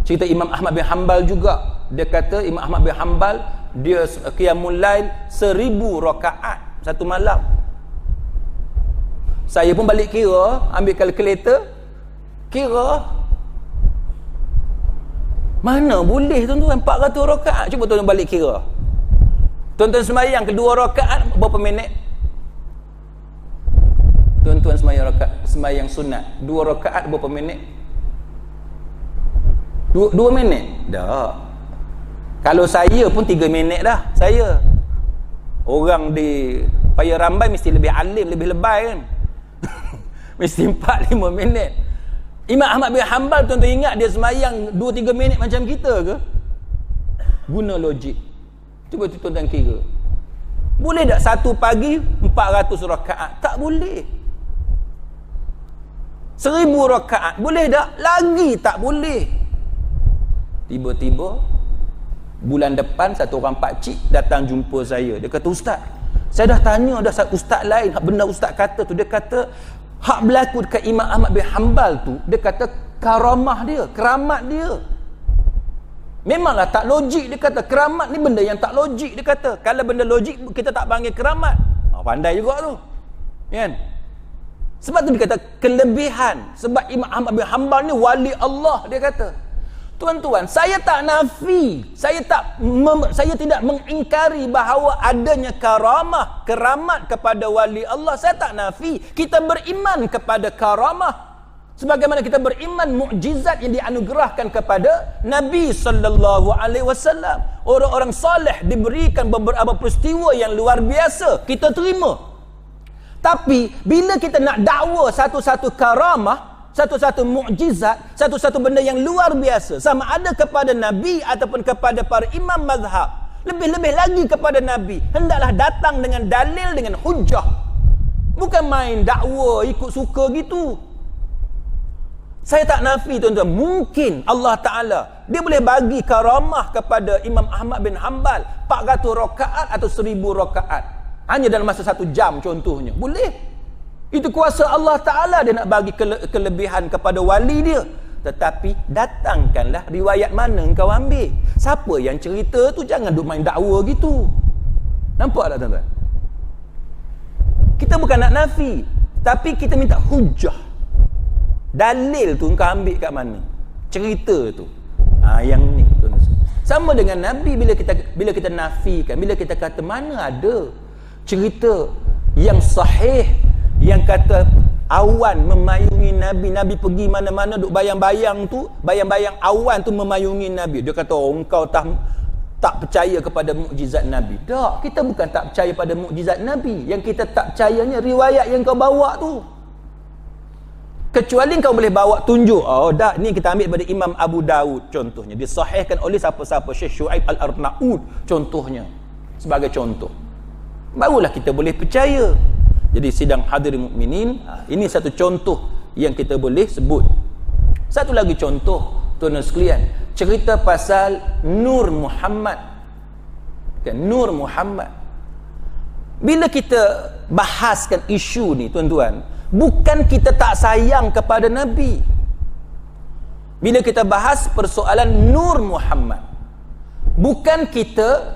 Cerita Imam Ahmad bin Hanbal juga. Dia kata Imam Ahmad bin Hanbal, dia qiyamul lail 1000 rakaat satu malam. Saya pun balik kira, ambil kalkulator, kira mana boleh tuan-tuan 400 rakaat. Cuba tuan-tuan balik kira. Tuan-tuan semayang kedua rakaat berapa minit? Tuan-tuan semayang sunat 2 rakaat berapa minit? 2 minit? Dah. Kalau saya pun 3 minit dah. Saya orang di Paya Rambai mesti lebih alim, lebih lebay kan. Mesti 4-5 minit. Imam Ahmad bin Hanbal, tuan-tuan ingat dia semayang 2-3 minit macam kita ke? Guna logik. Cuba tuan-tuan kira. Boleh tak satu pagi 400 rakaat? Tak boleh. 1000 rakaat boleh tak? Lagi tak boleh. Tiba-tiba bulan depan satu orang pakcik datang jumpa saya. Dia kata, ustaz, saya dah tanya dah ustaz lain, benda ustaz kata tu. Dia kata hak berlaku dekat Imam Ahmad bin Hanbal tu, dia kata karamah dia, keramat dia. Memanglah tak logik. Dia kata keramat ni benda yang tak logik. Dia kata kalau benda logik kita tak panggil keramat. Pandai juga tu, kan? Sebab tu dia kata kelebihan. Sebab Imam Ahmad bin Hanbal ni wali Allah, dia kata. Tuan-tuan, saya tak nafi, saya tidak mengingkari bahawa adanya karamah, keramat kepada wali Allah. Saya tak nafi. Kita beriman kepada karamah, sebagaimana kita beriman mukjizat yang dianugerahkan kepada Nabi sallallahu alaihi wasallam. Orang-orang soleh diberikan beberapa peristiwa yang luar biasa, kita terima. Tapi bila kita nak dakwa satu-satu karamah, satu-satu mukjizat, satu-satu benda yang luar biasa, sama ada kepada Nabi ataupun kepada para imam mazhab, lebih-lebih lagi kepada Nabi, hendaklah datang dengan dalil, dengan hujah. Bukan main dakwa ikut suka gitu. Saya tak nafi tuan-tuan, mungkin Allah Ta'ala dia boleh bagi karamah kepada Imam Ahmad bin Hanbal 400 rakaat atau 1000 rakaat hanya dalam masa 1 jam contohnya. Boleh. Itu kuasa Allah Ta'ala, dia nak bagi kelebihan kepada wali dia. tetapi datangkanlah riwayat mana engkau ambil. Siapa yang cerita tu jangan duk main dakwa gitu. Nampak tak tuan-tuan? Kita bukan nak nafi, tapi kita minta hujah. Dalil tu engkau ambil kat mana? Cerita tu. Yang ni tuan-tuan. Sama dengan Nabi, bila kita nafikan, bila kita kata mana ada cerita yang sahih yang kata awan memayungi Nabi, Nabi pergi mana-mana duk bayang-bayang awan tu memayungi Nabi. Dia kata engkau tak percaya kepada mukjizat Nabi. Tak, kita bukan tak percaya pada mukjizat Nabi. Yang kita tak percayanya riwayat yang kau bawa tu. Kecuali kau boleh bawa tunjuk, ni kita ambil daripada Imam Abu Daud contohnya, disahihkan oleh siapa-siapa, Syekh Syuaib Al-Arnaud contohnya, sebagai contoh, barulah kita boleh percaya. Jadi sidang hadirin mukminin, ini satu contoh yang kita boleh sebut. Satu lagi contoh tuan-tuan sekalian, cerita pasal Nur Muhammad. Nur Muhammad, bila kita bahaskan isu ni tuan-tuan, bukan kita tak sayang kepada Nabi. Bila kita bahas persoalan Nur Muhammad, bukan kita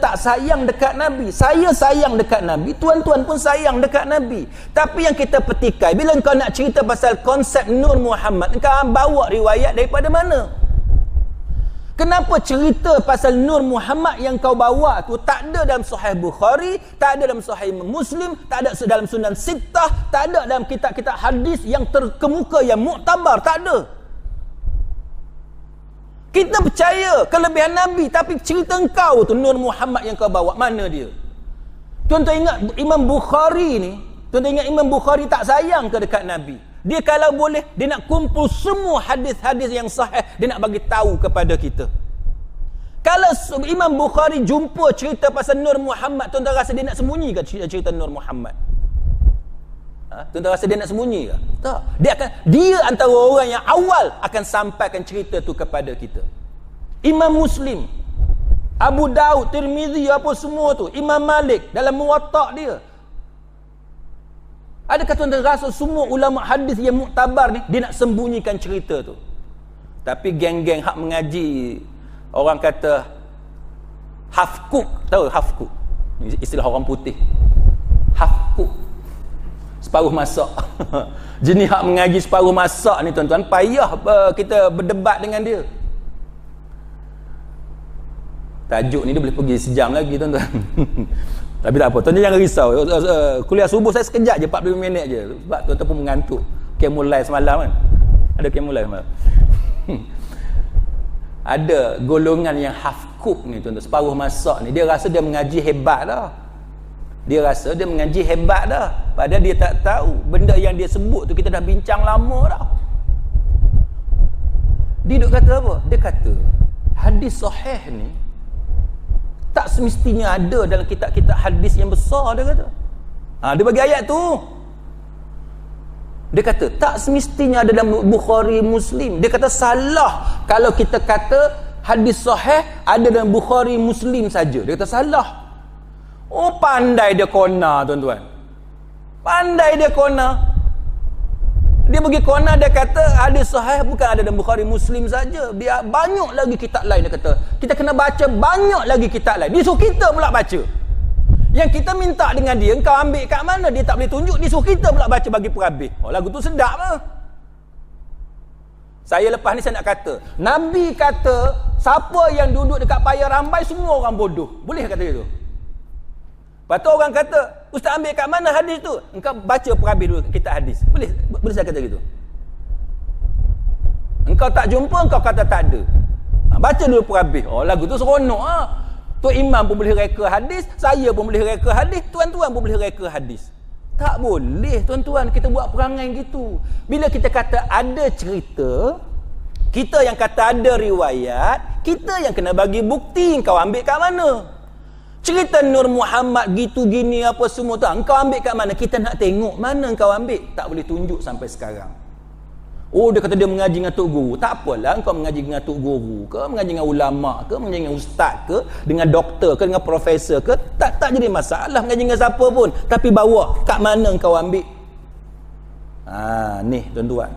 tak sayang dekat Nabi. Saya sayang dekat Nabi, tuan-tuan pun sayang dekat Nabi. Tapi yang kita petikai, bila engkau nak cerita pasal konsep Nur Muhammad, engkau bawa riwayat daripada mana? Kenapa cerita pasal Nur Muhammad yang kau bawa tu tak ada dalam Sahih Bukhari, tak ada dalam Sahih Muslim, tak ada dalam Sunan Sittah, tak ada dalam kitab-kitab hadis yang terkemuka, yang muktabar, tak ada. Kita percaya kelebihan Nabi, tapi cerita engkau tu, Nur Muhammad yang kau bawa, mana dia? Tuan-tuan ingat Imam Bukhari ni, tuan-tuan ingat Imam Bukhari tak sayang ke dekat Nabi? Dia kalau boleh, dia nak kumpul semua hadis-hadis yang sahih, dia nak bagi tahu kepada kita. Kalau Imam Bukhari jumpa cerita pasal Nur Muhammad, tuan-tuan rasa dia nak sembunyi ke cerita Nur Muhammad? Tuan-tuan rasa dia nak sembunyi ke? Tak. Dia antara orang yang awal akan sampaikan cerita tu kepada kita. Imam Muslim, Abu Daud, Tirmizi, apa semua tu, Imam Malik dalam Muwatta' dia. Adakah tuan-tuan rasa semua ulama hadis yang muktabar ni dia nak sembunyikan cerita tu? Tapi geng-geng hak mengaji, orang kata hafkuk, tahu hafkuk? Istilah orang putih. Hafkuk. Separuh masak. Jenis hak mengaji separuh masak ni tuan-tuan, payah kita berdebat dengan dia. Tajuk ni dia boleh pergi sejam lagi tuan-tuan. Tapi tak apa, tuan-tuan jangan risau. Kuliah subuh saya sekejap je, 45 minit je. Sebab tuan-tuan pun mengantuk. Mulai semalam kan. Ada mulai semalam. Ada golongan yang half cook ni tuan-tuan, separuh masak ni. Dia rasa dia mengaji hebat dah. Dia rasa dia mengaji hebat dah. Padahal dia tak tahu benda yang dia sebut tu kita dah bincang lama dah. Dia duk kata apa? Dia kata hadis sahih ni tak semestinya ada dalam kitab-kitab hadis yang besar, dia kata. Dia bagi ayat tu. Dia kata tak semestinya ada dalam Bukhari, Muslim. Dia kata salah kalau kita kata hadis sahih ada dalam Bukhari, Muslim saja. Dia kata salah. Oh, pandai dia kona tuan-tuan. Pandai dia kona. Dia pergi kona, dia kata hadis sahih bukan ada dalam Bukhari, Muslim saja. Dia banyak lagi kitab lain. Dia kata kita kena baca banyak lagi kitab lain. Dia suruh kita pula baca. Yang kita minta dengan dia, engkau ambil kat mana? Dia tak boleh tunjuk. Dia suruh kita pula baca bagi perhabis. Lagu tu sedap lah. Saya lepas ni saya nak kata, Nabi kata siapa yang duduk dekat payah rambai semua orang bodoh. Boleh kata gitu? Lepas tu orang kata, ustaz ambil kat mana hadis tu? Engkau baca perhabis dulu kitab hadis. Boleh saya kata gitu? Engkau tak jumpa, engkau kata tak ada. Baca dulu perhabis. Lagu tu seronok lah. Tok Imam pun boleh reka hadis, saya pun boleh reka hadis, tuan-tuan pun boleh reka hadis. Tak boleh tuan-tuan kita buat perangai gitu. Bila kita kata ada cerita, kita yang kata ada riwayat, kita yang kena bagi bukti. Engkau ambil kat mana? Cerita Nur Muhammad gitu gini apa semua tu, engkau ambil kat mana? Kita nak tengok mana engkau ambil. Tak boleh tunjuk sampai sekarang. Dia kata dia mengaji dengan tok guru. Tak apalah engkau mengaji dengan tok guru ke, mengaji dengan ulama ke, mengaji dengan ustaz ke, dengan doktor ke, dengan profesor ke, tak jadi masalah mengaji dengan siapa pun. Tapi bawa kat mana engkau ambil. Ni tuan-tuan.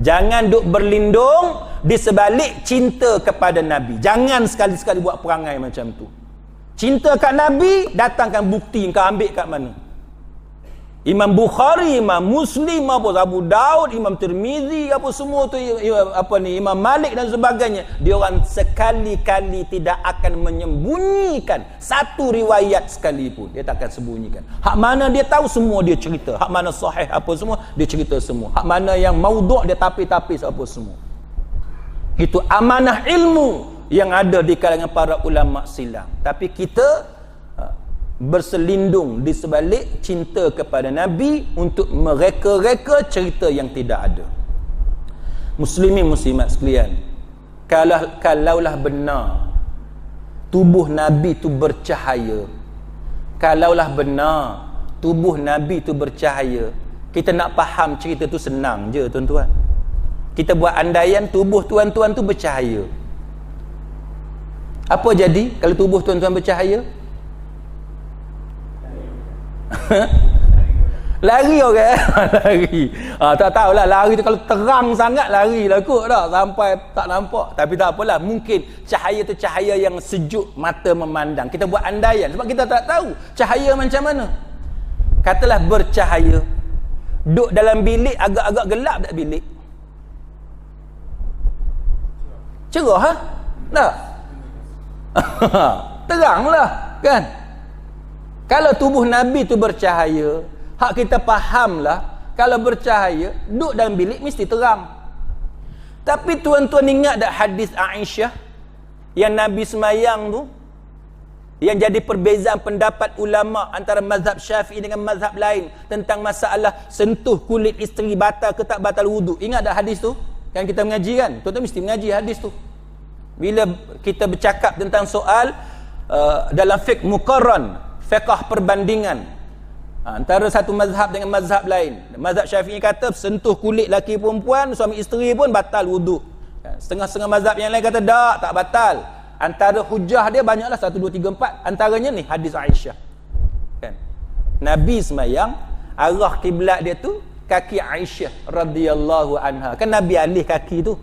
Jangan duk berlindung di sebalik cinta kepada Nabi. Jangan sekali-sekali buat perangai macam tu. Cinta kat Nabi, datangkan bukti, kau ambil kat mana. Imam Bukhari, Imam Muslim, Abu Daud, Imam Tirmizi, apa semua tu, Imam Malik dan sebagainya, dia orang sekali-kali tidak akan menyembunyikan satu riwayat sekalipun. Dia tak akan sembunyikan. Hak mana dia tahu, semua dia cerita. Hak mana sahih apa semua, dia cerita semua. Hak mana yang maudhu', dia tapis-tapis apa semua. Itu amanah ilmu yang ada di kalangan para ulama silam. Tapi kita berselindung di sebalik cinta kepada Nabi untuk mereka-reka cerita yang tidak ada. Muslimin muslimat sekalian, kalaulah benar tubuh Nabi tu bercahaya, kalaulah benar tubuh Nabi tu bercahaya, kita nak faham cerita tu senang je tuan-tuan. Kita buat andaian tubuh tuan-tuan tu bercahaya. Apa jadi kalau tubuh tuan-tuan bercahaya? Lari orang lari. Tak tahulah, lari tu kalau terang sangat larilah kot dah sampai tak nampak. Tapi tak apalah, mungkin cahaya tu cahaya yang sejuk mata memandang. Kita buat andaian sebab kita tak tahu cahaya macam mana. Katalah bercahaya, duduk dalam bilik agak-agak gelap tak bilik? Cerah ha? Tak? Teranglah kan? Kalau tubuh Nabi tu bercahaya, hak kita fahamlah, kalau bercahaya, duduk dalam bilik mesti terang. Tapi tuan-tuan ingat tak hadis Aisyah yang Nabi semayang tu, yang jadi perbezaan pendapat ulama antara mazhab Syafi'i dengan mazhab lain tentang masalah sentuh kulit isteri batal ke tak batal wudu. Ingat tak hadis tu? Yang kita mengaji kan? Tuan-tuan mesti mengaji hadis tu. Bila kita bercakap tentang soal dalam fiqh muqarran, fiqh perbandingan antara satu mazhab dengan mazhab lain. Mazhab Syafi'i kata sentuh kulit laki perempuan, suami isteri pun batal wuduk. Setengah-setengah mazhab yang lain kata tak batal. Antara hujah dia banyaklah, 1, 2, 3, 4. Antaranya ni hadis Aisyah kan? Nabi semayang, arah kiblat dia tu kaki Aisyah radhiyallahu anha. Kan Nabi alih kaki tu.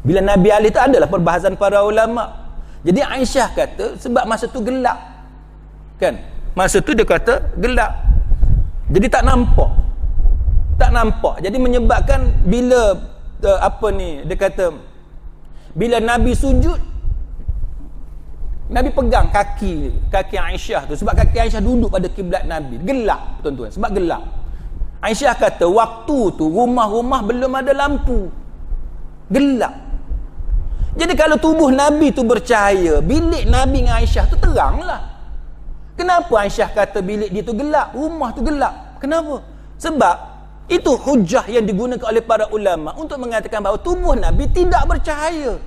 Bila Nabi alih tu adalah perbahasan para ulama. Jadi Aisyah kata sebab masa tu gelap kan, masa tu dia kata gelap, jadi tak nampak, jadi menyebabkan bila dia kata bila Nabi sujud, Nabi pegang kaki Aisyah tu, sebab kaki Aisyah duduk pada kiblat Nabi. Gelap tuan-tuan, sebab gelap. Aisyah kata waktu tu rumah-rumah belum ada lampu, gelap. Jadi kalau tubuh Nabi tu bercahaya, bilik Nabi dengan Aisyah tu teranglah. Kenapa Aisyah kata bilik dia tu gelap, rumah tu gelap? Kenapa? Sebab itu hujah yang digunakan oleh para ulama untuk mengatakan bahawa tubuh Nabi tidak bercahaya.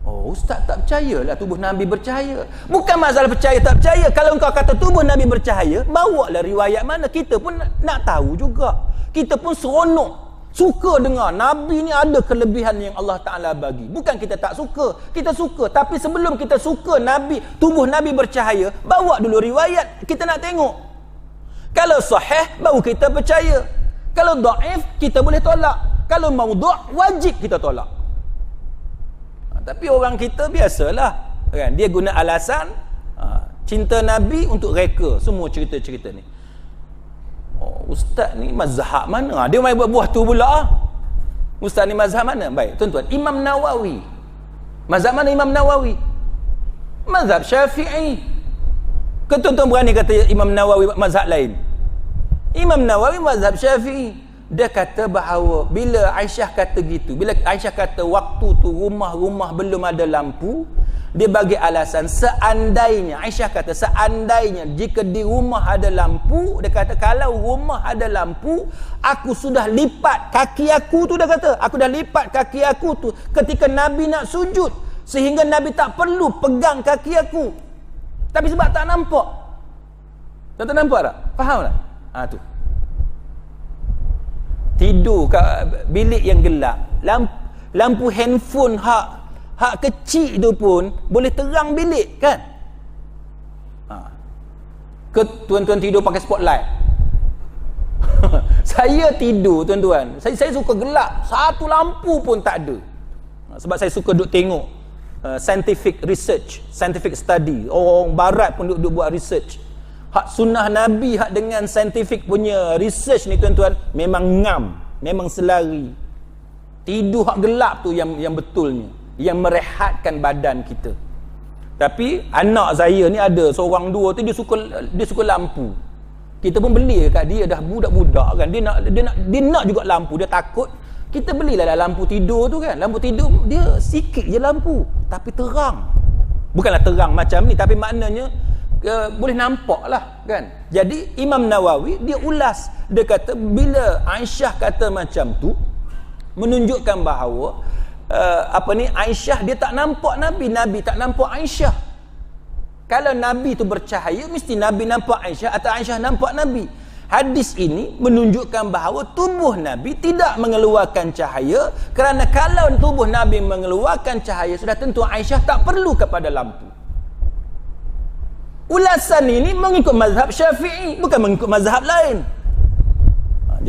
Oh, ustaz tak percayalah tubuh Nabi bercahaya. Bukan masalah percaya tak percaya. Kalau engkau kata tubuh Nabi bercahaya, bawalah riwayat mana. Kita pun nak tahu juga. Kita pun seronok, suka dengar Nabi ni ada kelebihan yang Allah Ta'ala bagi. Bukan kita tak suka, kita suka. Tapi sebelum kita suka Nabi, tubuh Nabi bercahaya, bawa dulu riwayat, kita nak tengok. Kalau sahih, baru kita percaya. Kalau dhaif, kita boleh tolak. Kalau maudhu', wajib kita tolak. Tapi orang kita biasalah kan? Dia guna alasan cinta Nabi untuk reka semua cerita-cerita ni. Oh, ustaz ni mazhab mana? Dia main buat buah tu pula. Ustaz ni mazhab mana? Baik, tuan-tuan, Imam Nawawi. Mazhab mana Imam Nawawi? Mazhab Syafi'i. Ke tuan-tuan berani kata Imam Nawawi mazhab lain? Imam Nawawi mazhab Syafi'i. Dia kata bahawa bila Aisyah kata gitu, bila Aisyah kata waktu tu rumah-rumah belum ada lampu, dia bagi alasan seandainya, Aisyah kata seandainya jika di rumah ada lampu, dia kata kalau rumah ada lampu, aku sudah lipat kaki aku tu, dia kata aku dah lipat kaki aku tu ketika Nabi nak sujud, sehingga Nabi tak perlu pegang kaki aku. Tapi sebab tak nampak. Tak nampak tak? Faham tak? Tu. Tidur kat bilik yang gelap, lampu handphone hak kecil tu pun boleh terang bilik kan? Ke tuan-tuan tidur pakai spotlight? Saya tidur tuan-tuan, saya suka gelap, satu lampu pun tak ada. Sebab saya suka duk tengok scientific research, scientific study. Orang barat pun duk buat research. Hak sunnah Nabi, hak dengan scientific punya research ni tuan-tuan, memang ngam, memang selari. Tidur hak gelap tu yang betulnya, yang merehatkan badan kita. Tapi anak saya ni ada seorang dua tu, dia suka lampu. Kita pun beli kat dia, dah budak-budak kan, dia nak juga lampu. Dia takut, kita belilah lampu tidur tu kan. Lampu tidur dia sikit je lampu, tapi terang. Bukanlah terang macam ni, tapi maknanya boleh nampak lah kan. Jadi Imam Nawawi dia ulas, dia kata bila Aisyah kata macam tu, menunjukkan bahawa Aisyah dia tak nampak Nabi, Nabi tak nampak Aisyah. Kalau Nabi tu bercahaya, mesti Nabi nampak Aisyah atau Aisyah nampak Nabi. Hadis ini menunjukkan bahawa tubuh Nabi tidak mengeluarkan cahaya, kerana kalau tubuh Nabi mengeluarkan cahaya, sudah tentu Aisyah tak perlu kepada lampu. Ulasan ini mengikut mazhab Syafi'i, bukan mengikut mazhab lain.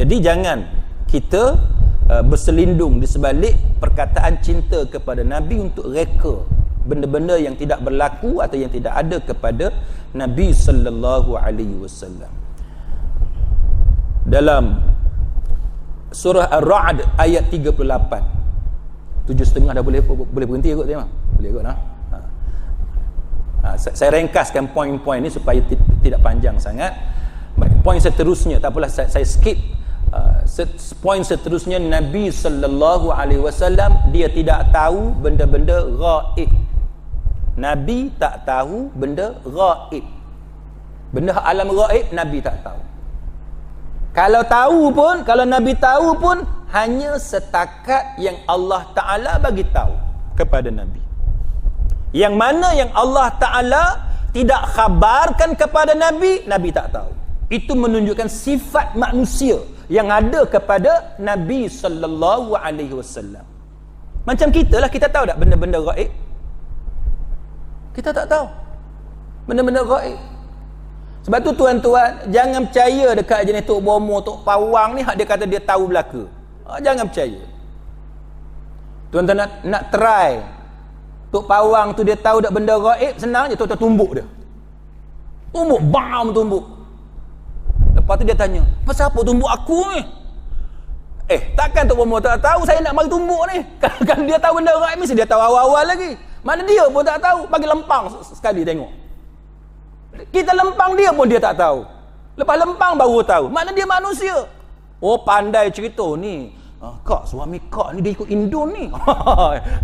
Jadi jangan kita berselindung di sebalik perkataan cinta kepada Nabi untuk reka benda-benda yang tidak berlaku atau yang tidak ada kepada Nabi sallallahu alaihi wasallam. Dalam surah Ar-Ra'd ayat 38, 7.5 dah boleh berhenti kot dia. Boleh kot saya ringkaskan poin-poin ni supaya tidak panjang sangat. Poin seterusnya, tak apalah, saya skip. Poin seterusnya, Nabi sallallahu alaihi wasallam dia tidak tahu benda-benda ghaib. Nabi tak tahu benda ghaib. Benda alam ghaib Nabi tak tahu. Kalau tahu pun, kalau Nabi tahu pun, hanya setakat yang Allah Ta'ala bagi tahu kepada Nabi. Yang mana yang Allah Ta'ala tidak khabarkan kepada Nabi, Nabi tak tahu. Itu menunjukkan sifat manusia yang ada kepada Nabi sallallahu alaihi wasallam. Macam kita lah, kita tahu tak benda-benda ghaib? Kita tak tahu benda-benda ghaib. Sebab tu tuan-tuan, jangan percaya dekat jenis Tok Bomo, Tok Pawang ni hak dia kata dia tahu belaka. Jangan percaya. Tuan-tuan nak try Tok Pawang tu dia tahu tak benda ghaib, senang je, tuan-tuan tumbuk dia. Tumbuk, bam, tumbuk. Lepas tu dia tanya, pasal apa tumbuk aku ni? Takkan Tok Bomo tak tahu saya nak mari tumbuk ni. Kan dia tahu benda ghaib, mesti dia tahu awal-awal lagi. Mana dia pun tak tahu, bagi lempang sekali tengok. Kita lempang dia pun dia tak tahu. Lepas lempang baru tahu. Mana dia manusia. Oh, pandai cerita ni. Kak, suami kak ni dia ikut Indon ni.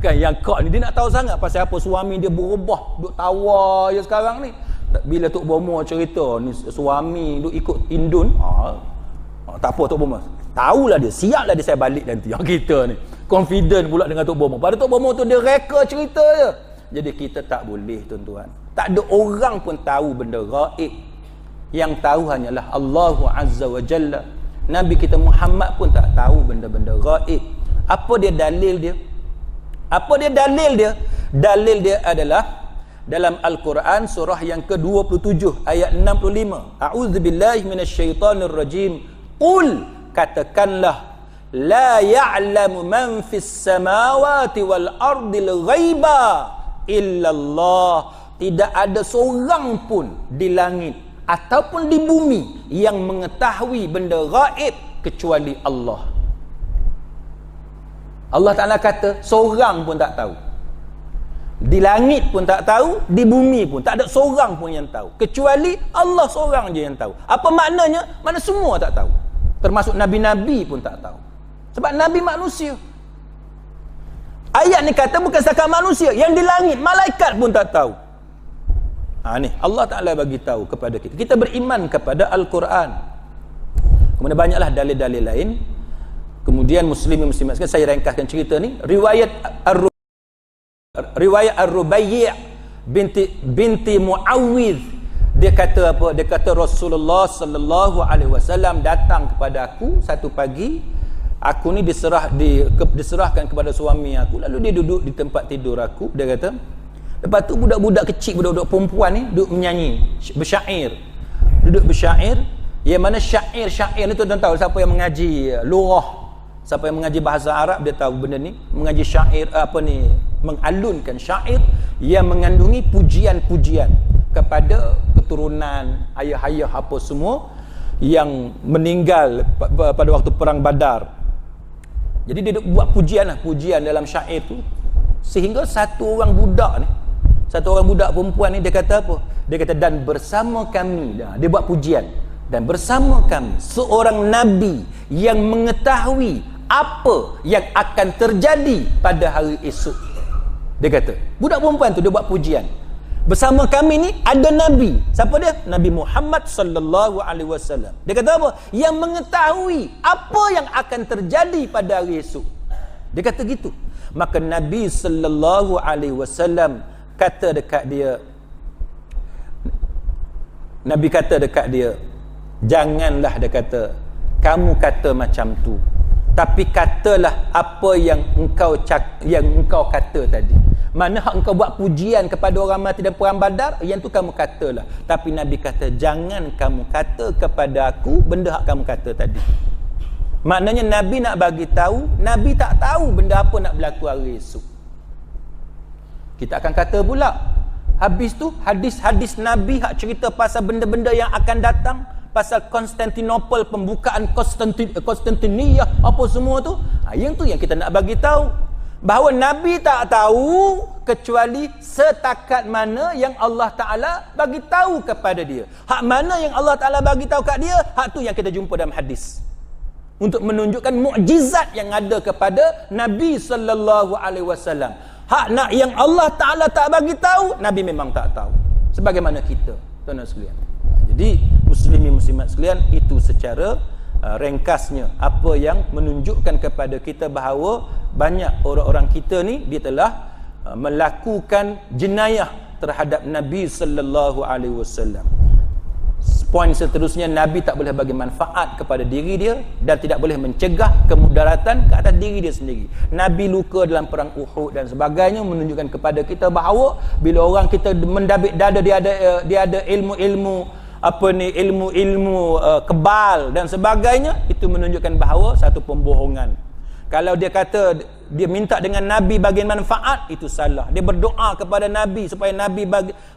Kan yang kak ni dia nak tahu sangat pasal apa suami dia berubah, duk tawa je sekarang ni. Bila Tok Bomo cerita ni suami duk ikut Indon, tak apa Tok Bomo. Tahulah dia, siaplah dia saya balik nanti. Kita ni confident pula dengan Tok Bomo. Pada Tok Bomo tu dia reka cerita je. Jadi kita tak boleh tuan-tuan. Tak ada orang pun tahu benda gaib. Yang tahu hanyalah Allah Azza wa Jalla. Nabi kita Muhammad pun tak tahu benda-benda gaib. Apa dia dalil dia? Apa dia dalil dia? Dalil dia adalah dalam Al-Quran surah yang ke-27 ayat 65. A'udzubillahi minasyaitonir rajim. Qul, katakanlah, la ya'lamu man fis samawati wal ardil ghaiba illallah. Tidak ada seorang pun di langit ataupun di bumi yang mengetahui benda gaib kecuali Allah. Allah Ta'ala kata seorang pun tak tahu. Di langit pun tak tahu, di bumi pun tak ada seorang pun yang tahu kecuali Allah seorang je yang tahu. Apa maknanya? Mana semua tak tahu. Termasuk Nabi-Nabi pun tak tahu. Sebab Nabi manusia. Ayat ni kata bukan setakat manusia, yang di langit, malaikat pun tak tahu. Ni Allah Ta'ala bagi tahu kepada kita. Kita beriman kepada Al-Quran. Kemudian banyaklah dalil-dalil lain. Kemudian muslimin muslimat sekalian, saya ringkaskan cerita ni. Riwayat Ar-Rubayyi' binti Muawwidh, dia kata apa? Dia kata Rasulullah sallallahu alaihi wasallam datang kepada aku satu pagi. Aku ni diserahkan kepada suami aku. Lalu dia duduk di tempat tidur aku. Dia kata, lepas tu budak-budak kecil, budak-budak perempuan ni duduk menyanyi, bersyair. Duduk bersyair. Yang mana syair-syair ni tuan-tuan tahu, siapa yang mengaji lurah, siapa yang mengaji bahasa Arab dia tahu benda ni. Mengaji syair mengalunkan syair yang mengandungi pujian-pujian kepada keturunan ayah-ayah apa semua yang meninggal pada waktu perang Badar. Jadi dia buat pujian dalam syair tu, sehingga satu orang budak perempuan ni dia kata apa? Dia kata, dan bersama kami, dia buat pujian, dan bersama kami seorang nabi yang mengetahui apa yang akan terjadi pada hari esok. Dia kata, budak perempuan tu dia buat pujian. Bersama kami ni ada nabi. Siapa dia? Nabi Muhammad sallallahu alaihi wasallam. Dia kata apa? Yang mengetahui apa yang akan terjadi pada hari esok. Dia kata gitu. Maka Nabi sallallahu alaihi wasallam kata dekat dia, Nabi kata dekat dia, janganlah, dia kata, kamu kata macam tu, tapi katalah apa yang engkau kata tadi. Mana hak engkau buat pujian kepada orang mati dan perang Badar, yang tu kamu katalah. Tapi Nabi kata, jangan kamu kata kepada aku benda hak kamu kata tadi. Maknanya Nabi nak bagi tahu, Nabi tak tahu benda apa nak berlaku hari esok. Kita akan kata pula, habis tu hadis-hadis Nabi hak cerita pasal benda-benda yang akan datang, pasal Konstantinopel, pembukaan Konstantiniyah, apa semua tu. Yang tu yang kita nak bagi tahu, bahawa Nabi tak tahu kecuali setakat mana yang Allah Ta'ala bagi tahu kepada dia. Hak mana yang Allah Ta'ala bagi tahu kat dia, hak tu yang kita jumpa dalam hadis, untuk menunjukkan mukjizat yang ada kepada Nabi sallallahu alaihi wasallam. Hak nak yang Allah Ta'ala tak bagi tahu, Nabi memang tak tahu. Sebagaimana kita, tuan-tuan sekalian. Jadi muslimin muslimat sekalian, itu secara ringkasnya apa yang menunjukkan kepada kita bahawa banyak orang-orang kita ni dia telah melakukan jenayah terhadap Nabi sallallahu alaihi wasallam. Poin seterusnya, Nabi tak boleh bagi manfaat kepada diri dia dan tidak boleh mencegah kemudaratan ke atas diri dia sendiri. Nabi luka dalam perang Uhud dan sebagainya, menunjukkan kepada kita bahawa bila orang kita mendabik dada, dia ada ilmu-ilmu kebal dan sebagainya, itu menunjukkan bahawa satu pembohongan. Kalau dia kata dia minta dengan Nabi bagi manfaat, itu salah. Dia berdoa kepada Nabi supaya Nabi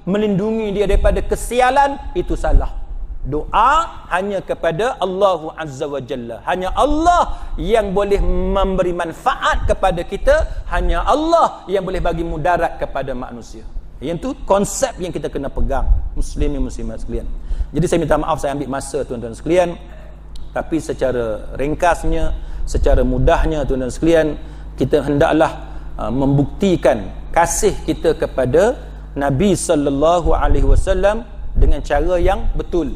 melindungi dia daripada kesialan, itu salah. Doa hanya kepada Allah Azza wa Jalla. Hanya Allah yang boleh memberi manfaat kepada kita, hanya Allah yang boleh bagi mudarat kepada manusia. Yang tu konsep yang kita kena pegang, muslimin muslimat sekalian. Jadi saya minta maaf saya ambil masa tuan-tuan sekalian, tapi secara ringkasnya, secara mudahnya tuan-tuan sekalian, kita hendaklah membuktikan kasih kita kepada Nabi sallallahu alaihi wasallam dengan cara yang betul.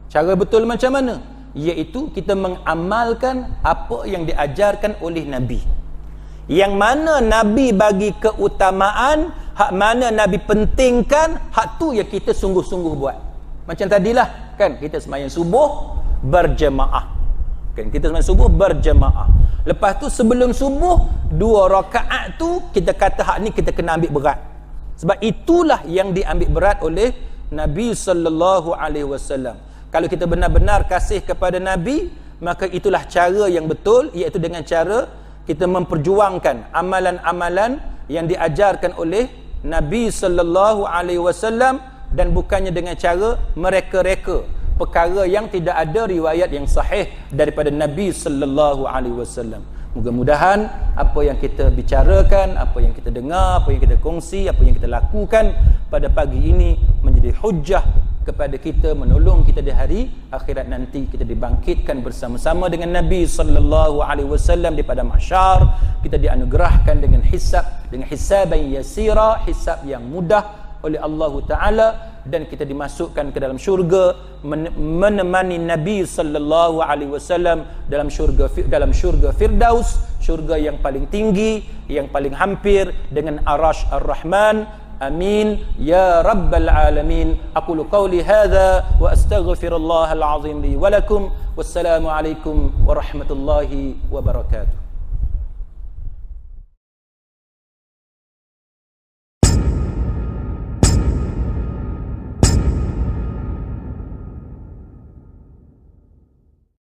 Cara betul macam mana? Iaitu kita mengamalkan apa yang diajarkan oleh Nabi. Yang mana Nabi bagi keutamaan, hak mana Nabi pentingkan, hak tu yang kita sungguh-sungguh buat. Macam tadilah kan, kita sembahyang subuh berjemaah. Kan, kita sembahyang subuh berjemaah. Lepas tu sebelum subuh 2 rakaat tu kita kata hak ni kita kena ambil berat. Sebab itulah yang diambil berat oleh Nabi sallallahu alaihi wasallam. Kalau kita benar-benar kasih kepada Nabi, maka itulah cara yang betul, iaitu dengan cara kita memperjuangkan amalan-amalan yang diajarkan oleh Nabi sallallahu alaihi wasallam, dan bukannya dengan cara mereka-reka perkara yang tidak ada riwayat yang sahih daripada Nabi sallallahu alaihi wasallam. Mudah-mudahan apa yang kita bicarakan, apa yang kita dengar, apa yang kita kongsi, apa yang kita lakukan pada pagi ini menjadi hujjah kepada kita, menolong kita di hari akhirat nanti. Kita dibangkitkan bersama-sama dengan Nabi sallallahu alaihi wasallam di padang mahsyar. Kita dianugerahkan dengan hisaban yasira, hisab yang mudah oleh Allah Taala, dan kita dimasukkan ke dalam syurga menemani Nabi sallallahu alaihi wasallam dalam syurga Firdaus, syurga yang paling tinggi, yang paling hampir dengan Arash Ar-Rahman. Amin ya rabbal alamin. Aqulu qawli hadha wa astaghfirullahal azim li wa lakum. Wassalamu alaikum warahmatullahi wabarakatuh.